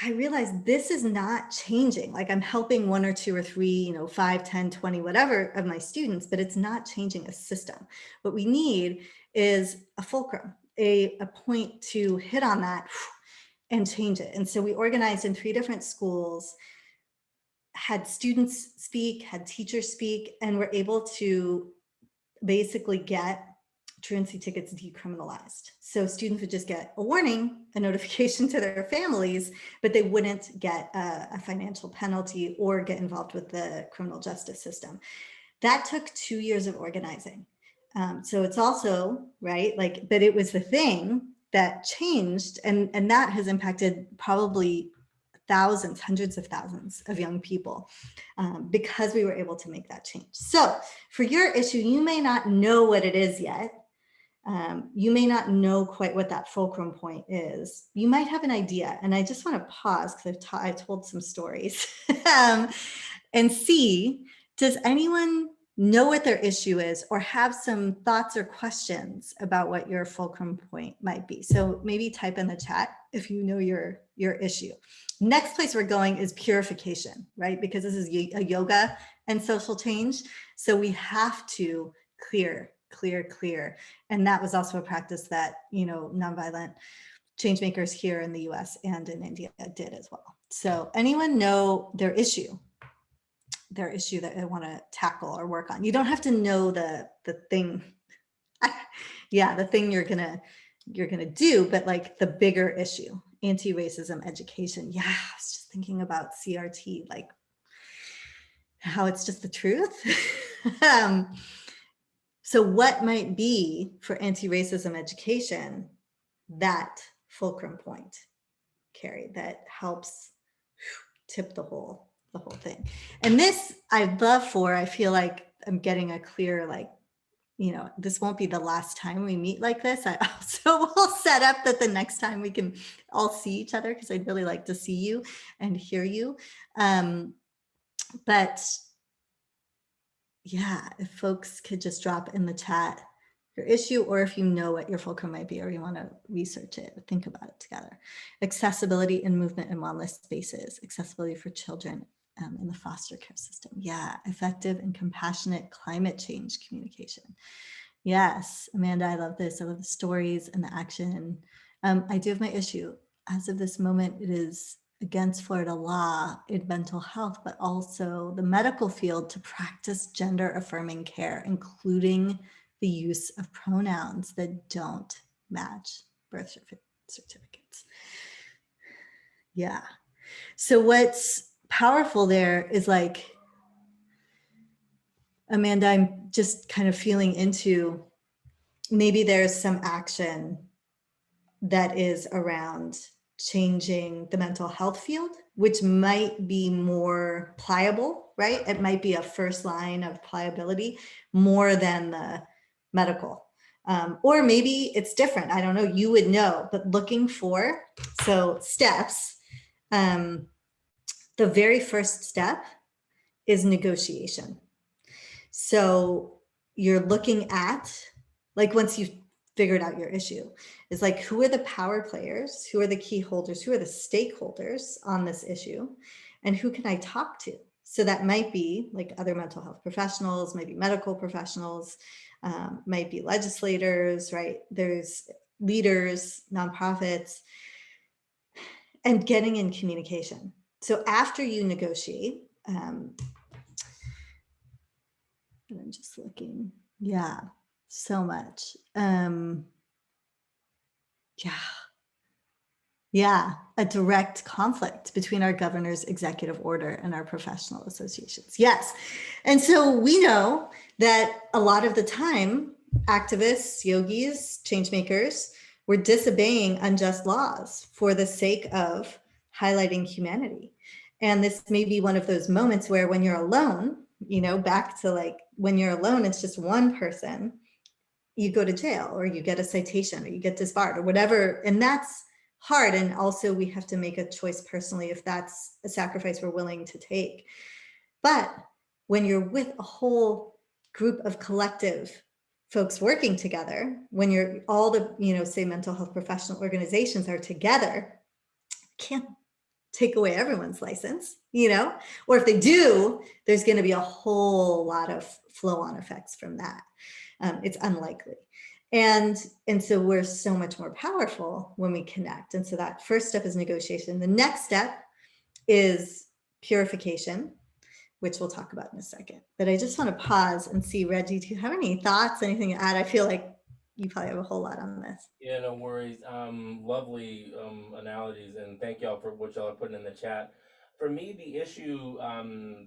I realized this is not changing. Like I'm helping 1 or 2 or 3, you know, 5, 10, 20, whatever of my students, but it's not changing a system. What we need is a fulcrum, a point to hit on that and change it. And so we organized in 3 different schools, had students speak, had teachers speak, and were able to basically get truancy tickets decriminalized. So students would just get a warning, a notification to their families, but they wouldn't get a financial penalty or get involved with the criminal justice system. That took 2 years of organizing. So it's also, right, like, but it was the thing that changed, and that has impacted probably thousands, hundreds of thousands of young people because we were able to make that change. So for your issue, you may not know what it is yet. You may not know quite what that fulcrum point is. You might have an idea. And I just want to pause because I've told some stories and see, does anyone know what their issue is or have some thoughts or questions about what your fulcrum point might be? So maybe type in the chat if you know your issue. Next place we're going is purification, right? Because this is a yoga and social change. So we have to clear. And that was also a practice that, you know, nonviolent change makers here in the US and in India did as well. So anyone know their issue that they want to tackle or work on? You don't have to know the thing. Yeah, the thing you're gonna do, but like the bigger issue, anti-racism education. Yeah, I was just thinking about CRT, like how it's just the truth. So what might be for anti-racism education that fulcrum point, Carrie, that helps tip the whole thing? And this I'd love for, I feel like I'm getting a clear, like, you know, this won't be the last time we meet like this. I also will set up that the next time we can all see each other, because I'd really like to see you and hear you. But yeah, if folks could just drop in the chat your issue, or if you know what your fulcrum might be, or you want to research it, think about it together. Accessibility in movement and wellness spaces, accessibility for children in the foster care system. Yeah, effective and compassionate climate change communication. Yes, Amanda, I love this. I love the stories and the action. I do have my issue. As of this moment, it is against Florida law in mental health, but also the medical field to practice gender affirming care, including the use of pronouns that don't match birth certificates. Yeah. So what's powerful there is like, Amanda, I'm just kind of feeling into maybe there's some action that is around changing the mental health field, which might be more pliable, right? It might be a first line of pliability more than the medical. Or maybe it's different. I don't know. You would know, but looking for, so steps, the very first step is negotiation. So you're looking at, like, once you've figured out your issue, is like, who are the power players? Who are the key holders? Who are the stakeholders on this issue? And who can I talk to? So that might be like other mental health professionals, maybe medical professionals, might be legislators, right? There's leaders, nonprofits, and getting in communication. So after you negotiate, and I'm just looking. Yeah, so much. Yeah, a direct conflict between our governor's executive order and our professional associations. Yes. And so we know that a lot of the time, activists, yogis, change makers were disobeying unjust laws for the sake of highlighting humanity. And this may be one of those moments where when you're alone, you know, back to like when you're alone, it's just one person, you go to jail or you get a citation or you get disbarred or whatever. And that's hard. And also we have to make a choice personally if that's a sacrifice we're willing to take. But when you're with a whole group of collective folks working together, when you're all the, you know, say mental health professional organizations are together, can't take away everyone's license, you know, or if they do, there's going to be a whole lot of flow-on effects from that. It's unlikely. And so we're so much more powerful when we connect. And so that first step is negotiation. The next step is purification, which we'll talk about in a second. But I just want to pause and see, Reggie, do you have any thoughts, anything to add? I feel like you probably have a whole lot on this. Yeah, no worries. Lovely analogies, and thank y'all for what y'all are putting in the chat. For me, the issue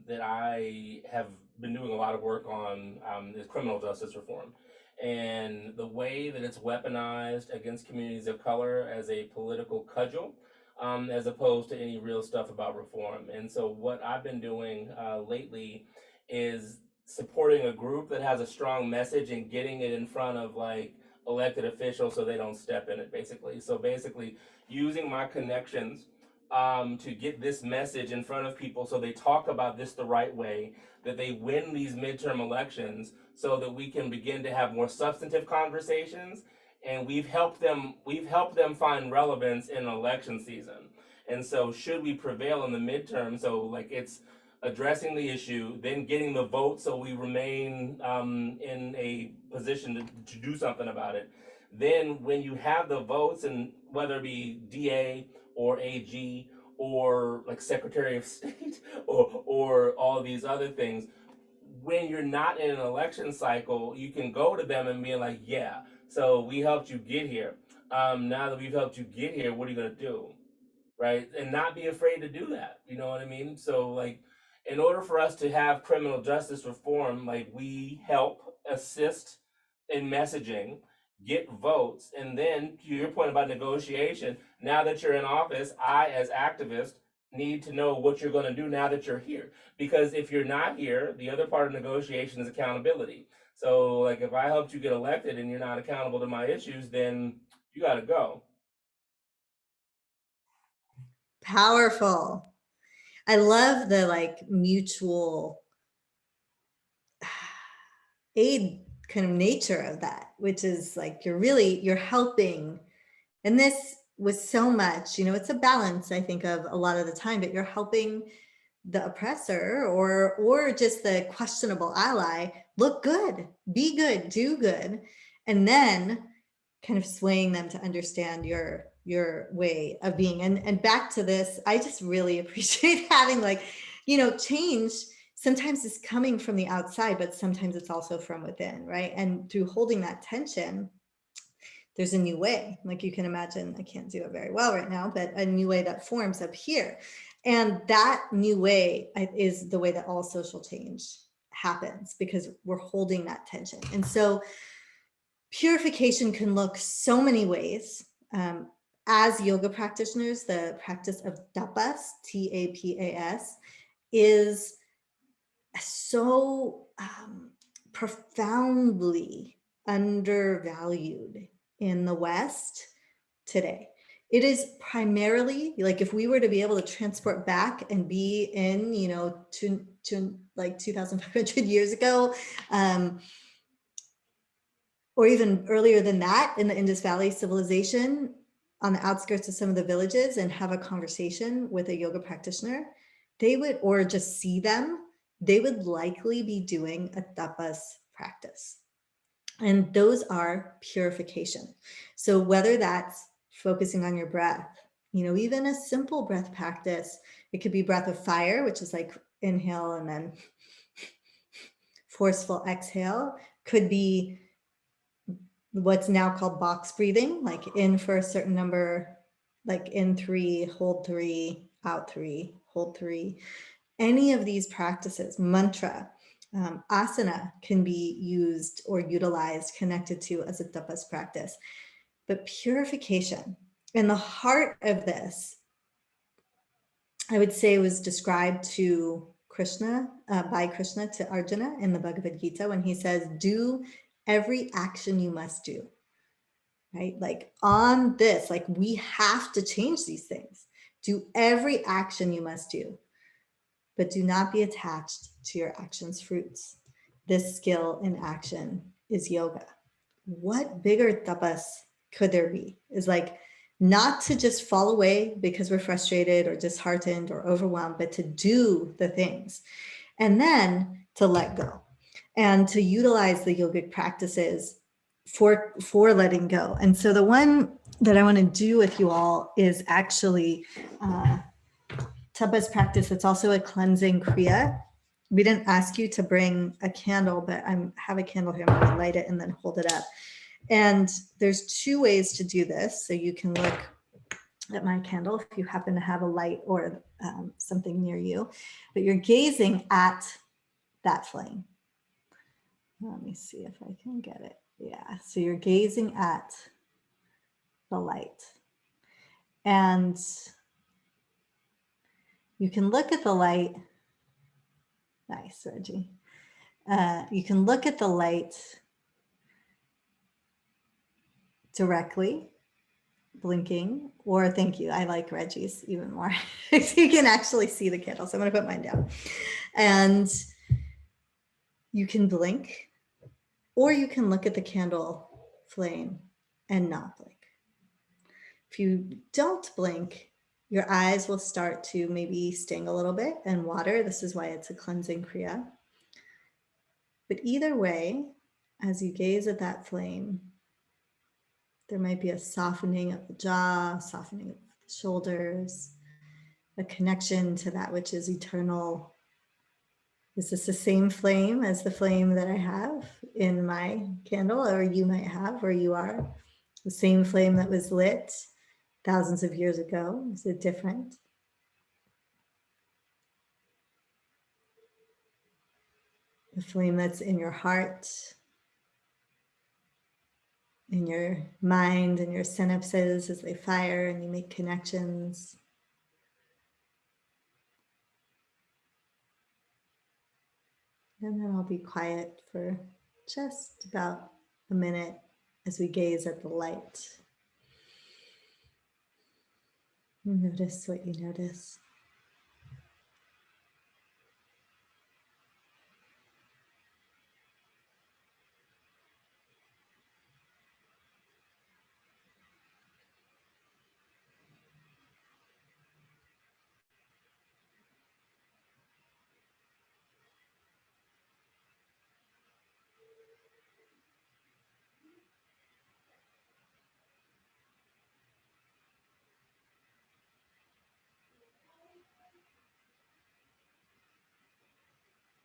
that I have been doing a lot of work on is criminal justice reform, and the way that it's weaponized against communities of color as a political cudgel, as opposed to any real stuff about reform. And so, what I've been doing lately is supporting a group that has a strong message and getting it in front of like elected officials so they don't step in it, basically. So basically using my connections to get this message in front of people so they talk about this the right way, that they win these midterm elections so that we can begin to have more substantive conversations. And we've helped them find relevance in election season. And so should we prevail in the midterm, so like it's addressing the issue, then getting the vote so we remain in a position to do something about it. Then when you have the votes, and whether it be DA or AG or like Secretary of State or all these other things, when you're not in an election cycle, you can go to them and be like, yeah, so we helped you get here. Now that we've helped you get here, what are you going to do? Right? And not be afraid to do that. You know what I mean? So, like, in order for us to have criminal justice reform, like, we help assist in messaging, get votes, and then to your point about negotiation, now that you're in office, I, as activist, need to know what you're going to do now that you're here. Because if you're not here, the other part of negotiation is accountability. So, like, if I helped you get elected and you're not accountable to my issues, then you got to go. Powerful. I love the like mutual aid kind of nature of that, which is like you're helping. And this was so much, you know, it's a balance, I think, of a lot of the time, but you're helping the oppressor or just the questionable ally look good, be good, do good, and then kind of swaying them to understand your your way of being. And back to this, I just really appreciate having like, change sometimes is coming from the outside, but sometimes it's also from within, right? And through holding that tension, there's a new way. Like you can imagine, I can't do it very well right now, but a new way that forms up here. And that new way is the way that all social change happens, because we're holding that tension. And so purification can look so many ways. As yoga practitioners, the practice of tapas, T-A-P-A-S, is so profoundly undervalued in the West today. It is primarily like, if we were to be able to transport back and be in, to like 2,500 years ago, or even earlier than that, in the Indus Valley civilization, on the outskirts of some of the villages, and have a conversation with a yoga practitioner, they would, or just see them, they would likely be doing a tapas practice. And those are purification. So whether that's focusing on your breath, even a simple breath practice, it could be breath of fire, which is like inhale and then forceful exhale, could be what's now called box breathing, like in for a certain number, like in 3, hold 3, out 3, hold 3. Any of these practices, mantra, asana can be used or utilized, connected to as a tapas practice. But purification, and the heart of this, I would say, was described to Krishna, by Krishna to Arjuna in the Bhagavad Gita, when he says, do every action you must do, right? Like on this, like we have to change these things. Do every action you must do, but do not be attached to your action's fruits. This skill in action is yoga. What bigger tapas could there be? Is like not to just fall away because we're frustrated or disheartened or overwhelmed, but to do the things, and then to let go and to utilize the yogic practices for letting go. And so the one that I want to do with you all is actually tapas practice. It's also a cleansing kriya. We didn't ask you to bring a candle, but I have a candle here. I'm going to light it and then hold it up. And there's 2 ways to do this. So you can look at my candle if you happen to have a light or something near you, but you're gazing at that flame. Let me see if I can get it. Yeah, so you're gazing at the light. And you can look at the light. Nice, Reggie. You can look at the light directly, blinking, or thank you. I like Reggie's even more. You can actually see the candle. So I'm going to put mine down. And you can blink, or you can look at the candle flame and not blink. If you don't blink, your eyes will start to maybe sting a little bit and water. This is why it's a cleansing kriya. But either way, as you gaze at that flame, there might be a softening of the jaw, softening of the shoulders, a connection to that which is eternal. Is this the same flame as the flame that I have in my candle, or you might have where you are? The same flame that was lit thousands of years ago? Is it different? The flame that's in your heart, in your mind, and your synapses as they fire and you make connections. And then I'll be quiet for just about a minute as we gaze at the light. Notice what you notice.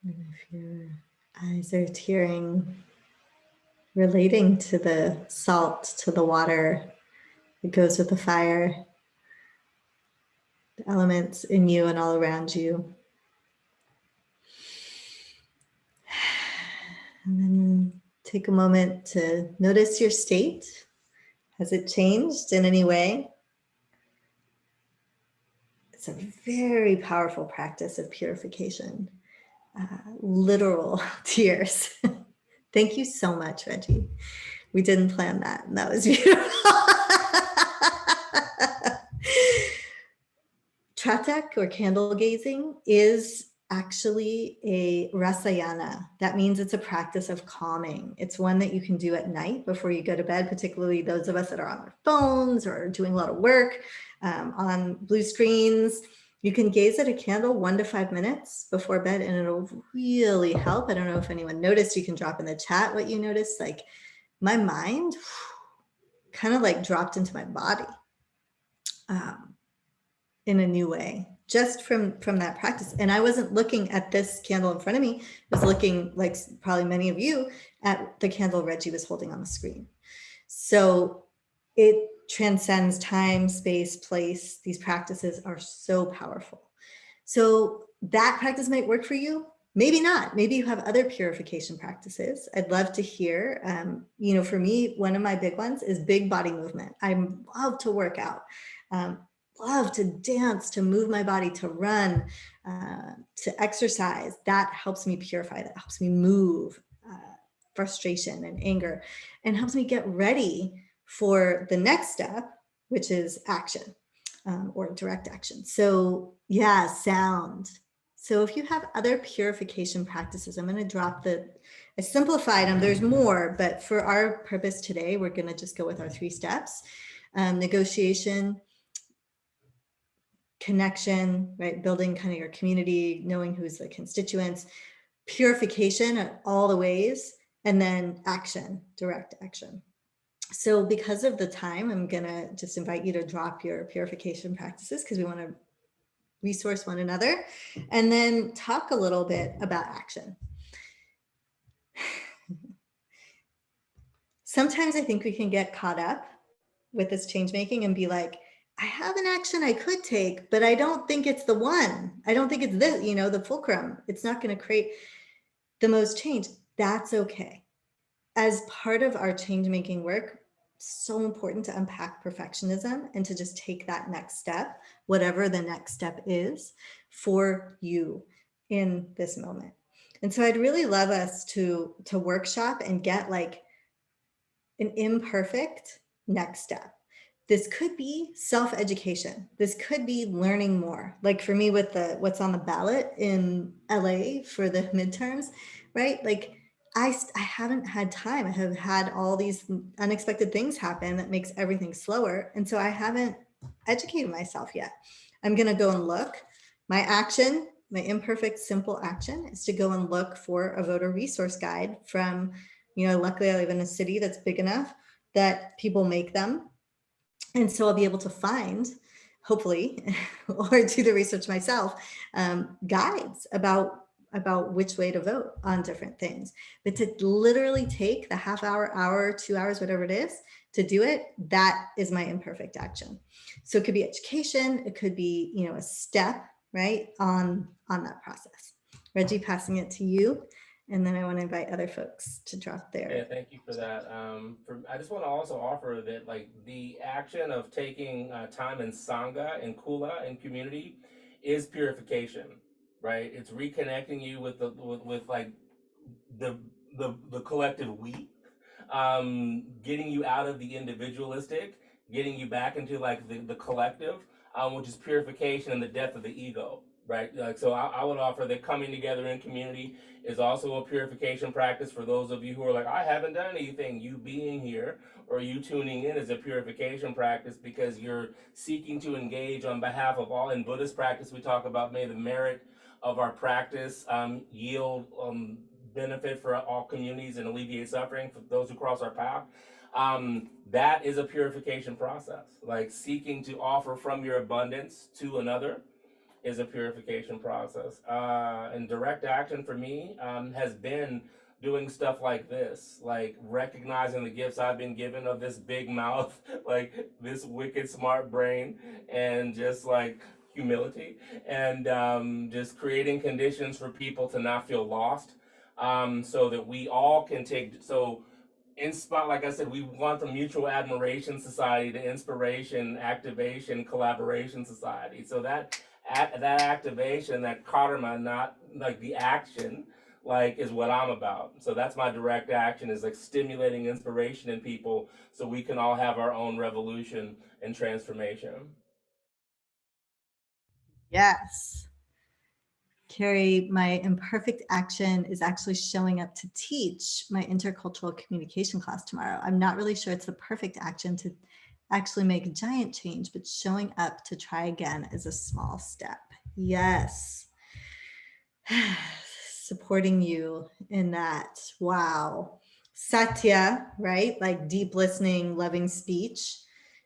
And if your eyes are tearing, relating to the salt, to the water that goes with the fire, the elements in you and all around you. And then take a moment to notice your state. Has it changed in any way? It's a very powerful practice of purification. Literal tears. Thank you so much, Reggie. We didn't plan that, and that was beautiful. Tratak, or candle gazing, is actually a rasayana. That means it's a practice of calming. It's one that you can do at night before you go to bed, particularly those of us that are on our phones or doing a lot of work on blue screens. You can gaze at a candle 1 to 5 minutes before bed, and it'll really help. I don't know if anyone noticed. You can drop in the chat what you noticed. Like, my mind kind of like dropped into my body in a new way, just from that practice. And I wasn't looking at this candle in front of me. I was looking, like probably many of you, at the candle Reggie was holding on the screen. So it transcends time, space, place. These practices are so powerful. So that practice might work for you. Maybe not. Maybe you have other purification practices. I'd love to hear. For me, one of my big ones is big body movement. I love to work out, love to dance, to move my body, to run, to exercise. That helps me purify. That helps me move frustration and anger, and helps me get ready for the next step, which is action. Or direct action. So yeah, sound. So if you have other purification practices, I'm going to drop I simplified them. There's more, but for our purpose today, we're going to just go with our 3 steps. Negotiation, connection, right? Building kind of your community, knowing who's the constituents, purification in all the ways, and then action, direct action. So because of the time, I'm going to just invite you to drop your purification practices, because we want to resource one another, and then talk a little bit about action. Sometimes I think we can get caught up with this change making and be like, I have an action I could take, but I don't think it's the one. I don't think it's this, the fulcrum. It's not going to create the most change. That's okay. As part of our change making work, so important to unpack perfectionism and to just take that next step, whatever the next step is for you in this moment. And so I'd really love us to workshop and get like an imperfect next step. This could be self-education. This could be learning more. Like for me with what's on the ballot in LA for the midterms, right? Like I haven't had time. I have had all these unexpected things happen that makes everything slower. And so I haven't educated myself yet. I'm going to go and look. My action, my imperfect, simple action is to go and look for a voter resource guide from, luckily I live in a city that's big enough that people make them. And so I'll be able to find, hopefully, or do the research myself, guides about which way to vote on different things. But to literally take the half hour, 2 hours, whatever it is, to do it, that is my imperfect action. So it could be education, it could be, a step, right, on that process. Reggie, passing it to you. And then I want to invite other folks to drop their. Yeah, thank you for that. I just want to also offer that, like, the action of taking time in sangha and kula and community is purification, right? It's reconnecting you with with like the collective we, getting you out of the individualistic, getting you back into like the collective, which is purification and the death of the ego, right? Like, so I would offer that coming together in community is also a purification practice for those of you who are like, I haven't done anything. You being here or you tuning in is a purification practice, because you're seeking to engage on behalf of all. In Buddhist practice, we talk about, may the merit of our practice yield benefit for all communities and alleviate suffering for those who cross our path. That is a purification process, like seeking to offer from your abundance to another, is a purification process. And direct action for me has been doing stuff like this, like recognizing the gifts I've been given of this big mouth, like this wicked smart brain, and just like humility, and just creating conditions for people to not feel lost, so that we all can take. So inspire, like I said, we want the mutual admiration society to inspiration, activation, collaboration society. So that activation, that karma, not like the action, like is what I'm about. So that's my direct action, is like stimulating inspiration in people so we can all have our own revolution and transformation. Yes. Carrie, my imperfect action is actually showing up to teach my intercultural communication class tomorrow. I'm not really sure it's the perfect action to actually make a giant change, but showing up to try again is a small step. Yes. Supporting you in that. Wow. Satya, right? Like deep listening, loving speech.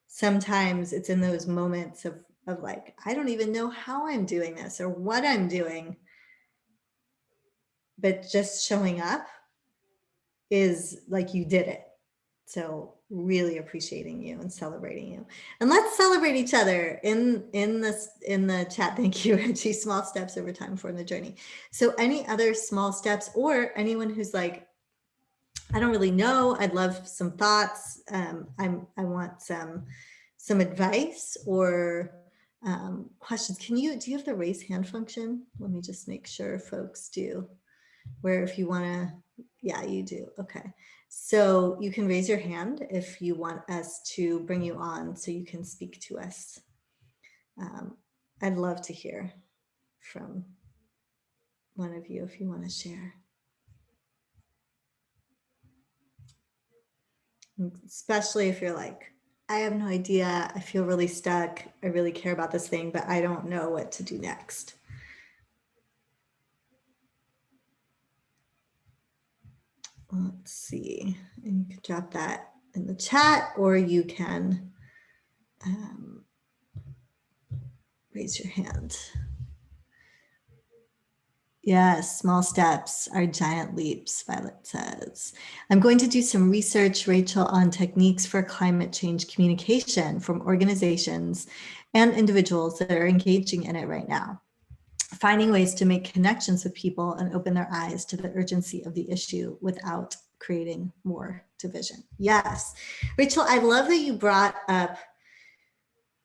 Sometimes it's in those moments of like, I don't even know how I'm doing this or what I'm doing, but just showing up is like you did it. So really appreciating you and celebrating you. And let's celebrate each other in the chat. Thank you, Reggie. Small steps over time for the journey. So any other small steps, or anyone who's like, I don't really know, I'd love some thoughts. I want some advice or questions. Do you have the raise hand function? Let me just make sure folks do, where if you want to, yeah, you do. Okay. So you can raise your hand if you want us to bring you on so you can speak to us. I'd love to hear from one of you if you want to share. Especially if you're like, I have no idea, I feel really stuck, I really care about this thing, but I don't know what to do next. Let's see, and you can drop that in the chat, or you can raise your hand. Yes, small steps are giant leaps, Violet says. I'm going to do some research, Rachel, on techniques for climate change communication from organizations and individuals that are engaging in it right now. Finding ways to make connections with people and open their eyes to the urgency of the issue without creating more division. Yes, Rachel, I love that you brought up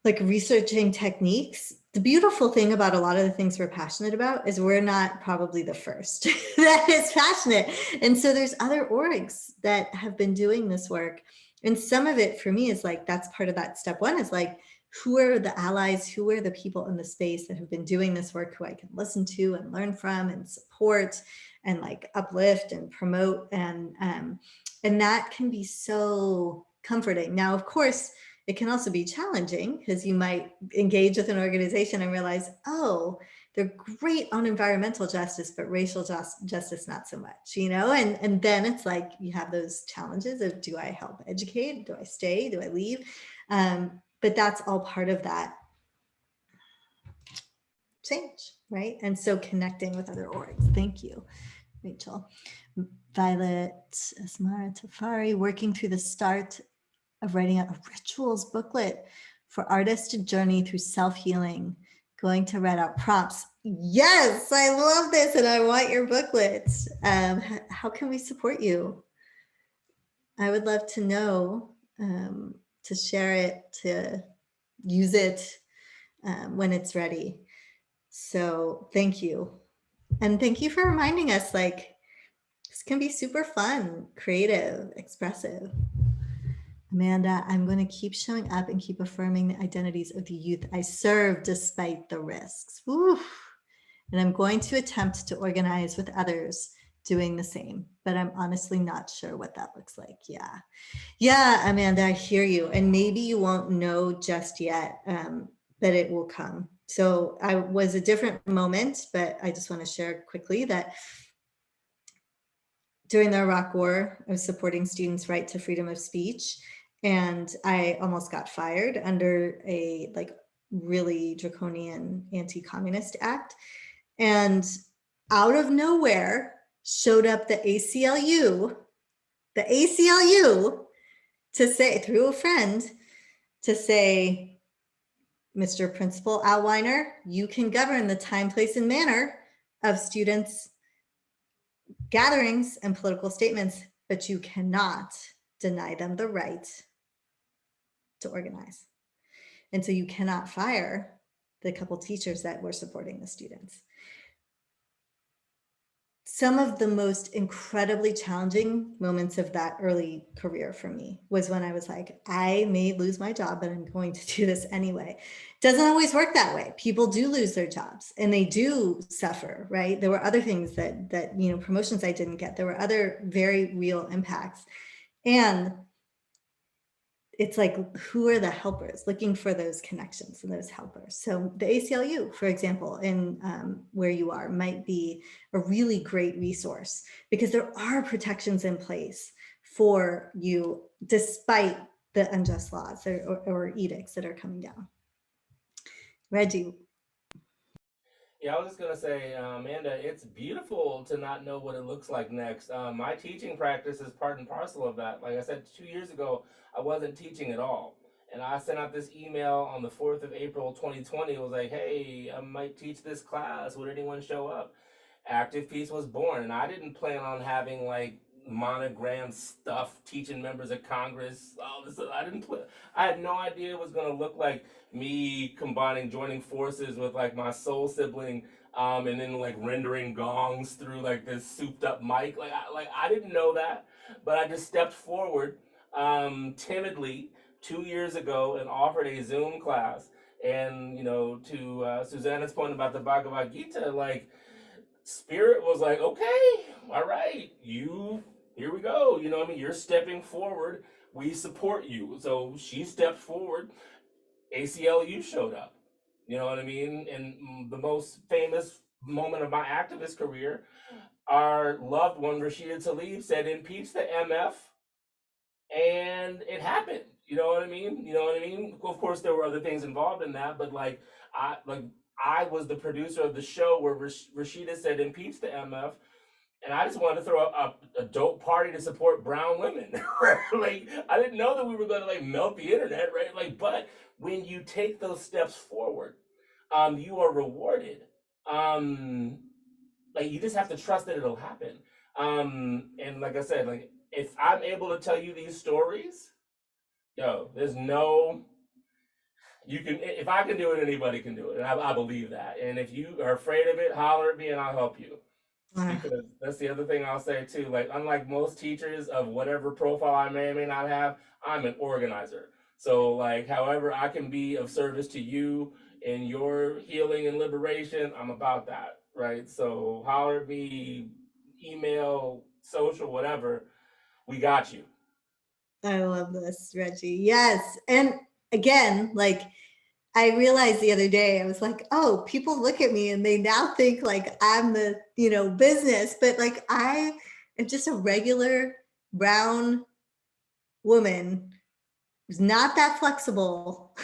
like researching techniques. The beautiful thing about a lot of the things we're passionate about is we're not probably the first that is passionate. And so there's other orgs that have been doing this work. And some of it for me is like, that's part of that step one, is like, who are the allies, who are the people in the space that have been doing this work, who I can listen to and learn from and support and like uplift and promote. And that can be so comforting. Now, of course, it can also be challenging because you might engage with an organization and realize, oh, they're great on environmental justice, but racial justice, not so much, you know? And then it's like, you have those challenges of, do I help educate? Do I stay? Do I leave? But that's all part of that change, right? And so connecting with other orgs. Thank you, Rachel. Violet, Asmara Tafari, working through the start of writing a rituals booklet for artists to journey through self-healing, going to read out prompts. Yes, I love this and I want your booklet. How can we support you? I would love to know, to share it, to use it when it's ready. So thank you. And thank you for reminding us, like, this can be super fun, creative, expressive. Amanda, I'm going to keep showing up and keep affirming the identities of the youth I serve despite the risks. Oof. And I'm going to attempt to organize with others doing the same, but I'm honestly not sure what that looks like. Yeah. Yeah, Amanda, I hear you. And maybe you won't know just yet, but it will come. So I was a different moment, but I just want to share quickly that during the Iraq War, I was supporting students' right to freedom of speech. And I almost got fired under a like really draconian anti-communist act. And out of nowhere showed up the ACLU to say, through a friend, to say, Mr. Principal Alwiner, you can govern the time, place, and manner of students' gatherings and political statements, but you cannot deny them the right to organize. And so you cannot fire the couple teachers that were supporting the students. Some of the most incredibly challenging moments of that early career for me was when I was like, I may lose my job, but I'm going to do this anyway. Doesn't always work that way. People do lose their jobs and they do suffer, right? There were other things that promotions I didn't get. There were other very real impacts. And it's like, who are the helpers? Looking for those connections and those helpers. So the ACLU, for example, in where you are, might be a really great resource because there are protections in place for you, despite the unjust laws or edicts that are coming down. Reggie. Yeah, I was just gonna say, Amanda, it's beautiful to not know what it looks like next. My teaching practice is part and parcel of that. Like I said, 2 years ago, I wasn't teaching at all. And I sent out this email on the 4th of April, 2020. It was like, hey, I might teach this class. Would anyone show up? Active Peace was born. And I didn't plan on having like monogram stuff, teaching members of Congress, all this. I had no idea it was gonna look like me joining forces with like my soul sibling, and then like rendering gongs through like this souped up mic. I didn't know that, but I just stepped forward, timidly 2 years ago and offered a Zoom class. And to Susanna's point about the Bhagavad Gita, like Spirit was like, okay, all right, here we go. What I mean? You're stepping forward. We support you. So she stepped forward. ACLU showed up. You know what I mean? And the most famous moment of my activist career, our loved one, Rashida Tlaib, said, impeach the MF. And it happened. You know what I mean? Of course, there were other things involved in that, but I was the producer of the show where Rashida said, impeach the MF. And I just wanted to throw a dope party to support brown women. Right? Like, I didn't know that we were going to like melt the internet, right? Like, but when you take those steps forward, you are rewarded. Like, you just have to trust that it'll happen. And like I said, like, if I'm able to tell you these stories, there's no, if I can do it, anybody can do it. And I believe that. And if you are afraid of it, holler at me and I'll help you. Because that's the other thing I'll say too. Like, unlike most teachers of whatever profile I may or may not have, I'm an organizer. So like, however I can be of service to you in your healing and liberation, I'm about that, right? So holler at me, email, social, whatever. We got you. I love this, Reggie. Yes. And again, like, I realized the other day, I was like, oh, people look at me and they now think like I'm the, business, but like I am just a regular brown woman who's not that flexible,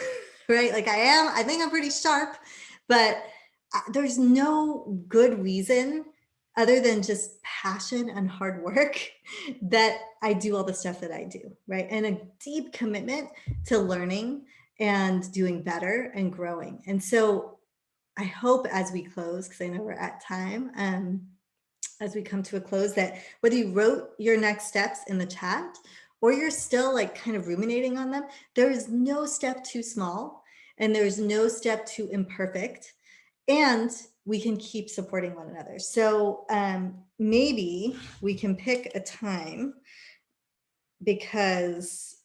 right? Like I think I'm pretty sharp, but there's no good reason other than just passion and hard work that I do all the stuff that I do, right? And a deep commitment to learning and doing better and growing. And so I hope as we close, because I know we're at time, as we come to a close, that whether you wrote your next steps in the chat or you're still like kind of ruminating on them, there is no step too small and there's no step too imperfect. And we can keep supporting one another. So maybe we can pick a time, because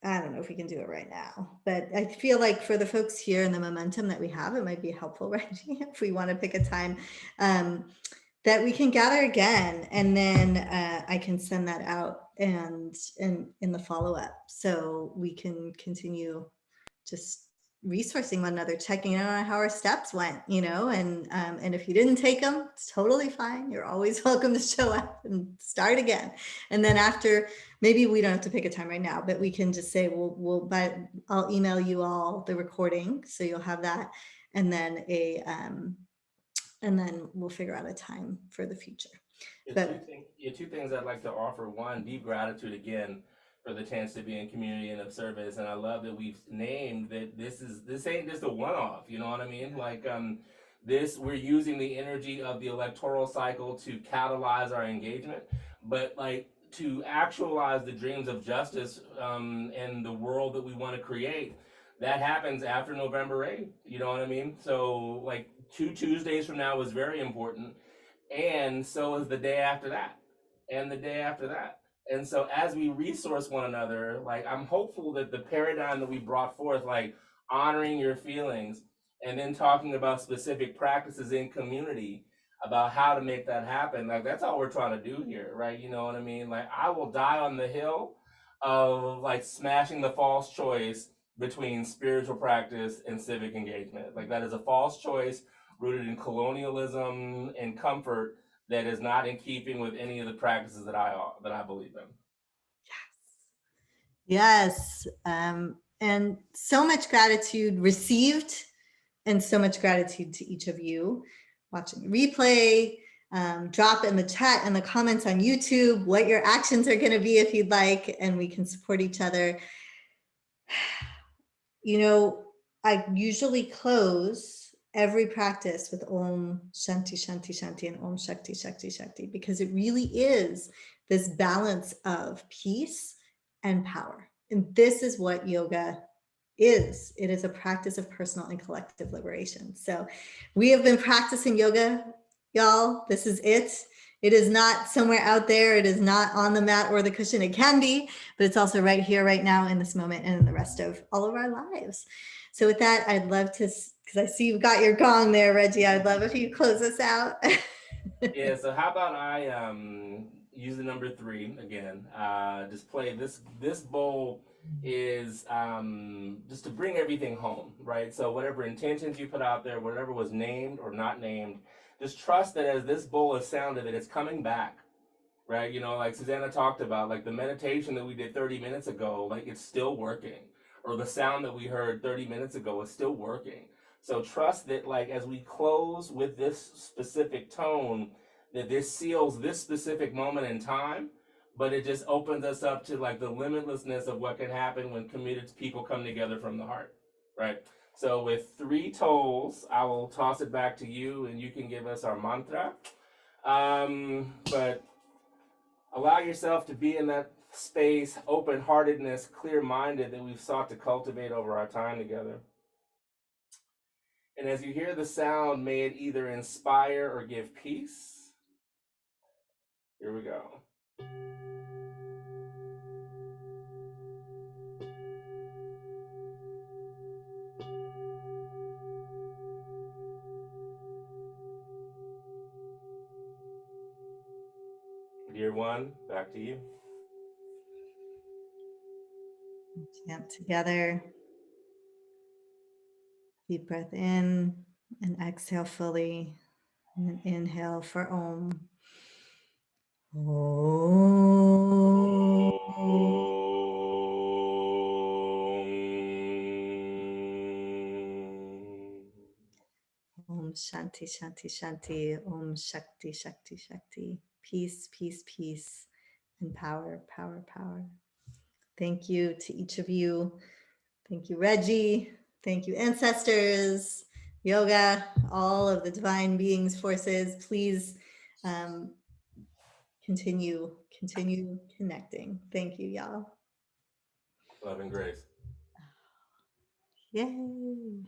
I don't know if we can do it right now, but I feel like for the folks here and the momentum that we have, it might be helpful, Reggie, if we want to pick a time that we can gather again, and then I can send that out and in the follow-up, so we can continue just resourcing one another, checking in on how our steps went, you know, and if you didn't take them, it's totally fine. You're always welcome to show up and start again. And then after, maybe we don't have to pick a time right now, but we can just say, but I'll email you all the recording, so you'll have that, and then we'll figure out a time for the future. Two things I'd like to offer. One, deep gratitude again for the chance to be in community and of service. And I love that we've named that this ain't just a one-off, you know what I mean? Like we're using the energy of the electoral cycle to catalyze our engagement, but like to actualize the dreams of justice and the world that we want to create. That happens after November 8th, you know what I mean? So like 2 Tuesdays from now is very important, and so is the day after that, and the day after that. And so as we resource one another, like I'm hopeful that the paradigm that we brought forth, like honoring your feelings and then talking about specific practices in community about how to make that happen, like that's all we're trying to do here, right? You know what I mean? Like I will die on the hill of like smashing the false choice between spiritual practice and civic engagement. Like that is a false choice rooted in colonialism and comfort that is not in keeping with any of the practices that I believe in. Yes. And so much gratitude received, and so much gratitude to each of you watching the replay. Drop in the chat and the comments on YouTube what your actions are going to be if you'd like, and we can support each other. You know, I usually close every practice with Om Shanti Shanti Shanti and Om Shakti Shakti Shakti, because it really is this balance of peace and power. And this is what yoga is. It is a practice of personal and collective liberation. So we have been practicing yoga, y'all. This is it. It is not somewhere out there. It is not on the mat or the cushion. It can be, but it's also right here, right now, in this moment, and in the rest of all of our lives. So with that, I'd love to, because I see you've got your gong there, Reggie. I'd love if you close us out. Yeah, so how about I use the number 3 again. Just play this bowl is just to bring everything home, right? So whatever intentions you put out there, whatever was named or not named, just trust that as this bowl is sounded, that it's coming back, right? You know, like Susanna talked about, like the meditation that we did 30 minutes ago, like it's still working, or the sound that we heard 30 minutes ago is still working. So trust that, like, as we close with this specific tone, that this seals this specific moment in time, but it just opens us up to like the limitlessness of what can happen when committed people come together from the heart, right? So with 3 tolls, I will toss it back to you, and you can give us our mantra. But allow yourself to be in that space, open-heartedness, clear-minded that we've sought to cultivate over our time together. And as you hear the sound, may it either inspire or give peace. Here we go. Dear one, back to you. Chant together. Deep breath in and exhale fully. And then inhale for Om. Om Shanti Shanti Shanti. Om Shakti Shakti Shakti. Peace, peace, peace, and power, power, power. Thank you to each of you. Thank you, Reggie. Thank you, ancestors, yoga, all of the divine beings, forces. Please continue connecting. Thank you, y'all. Love and grace. Yay.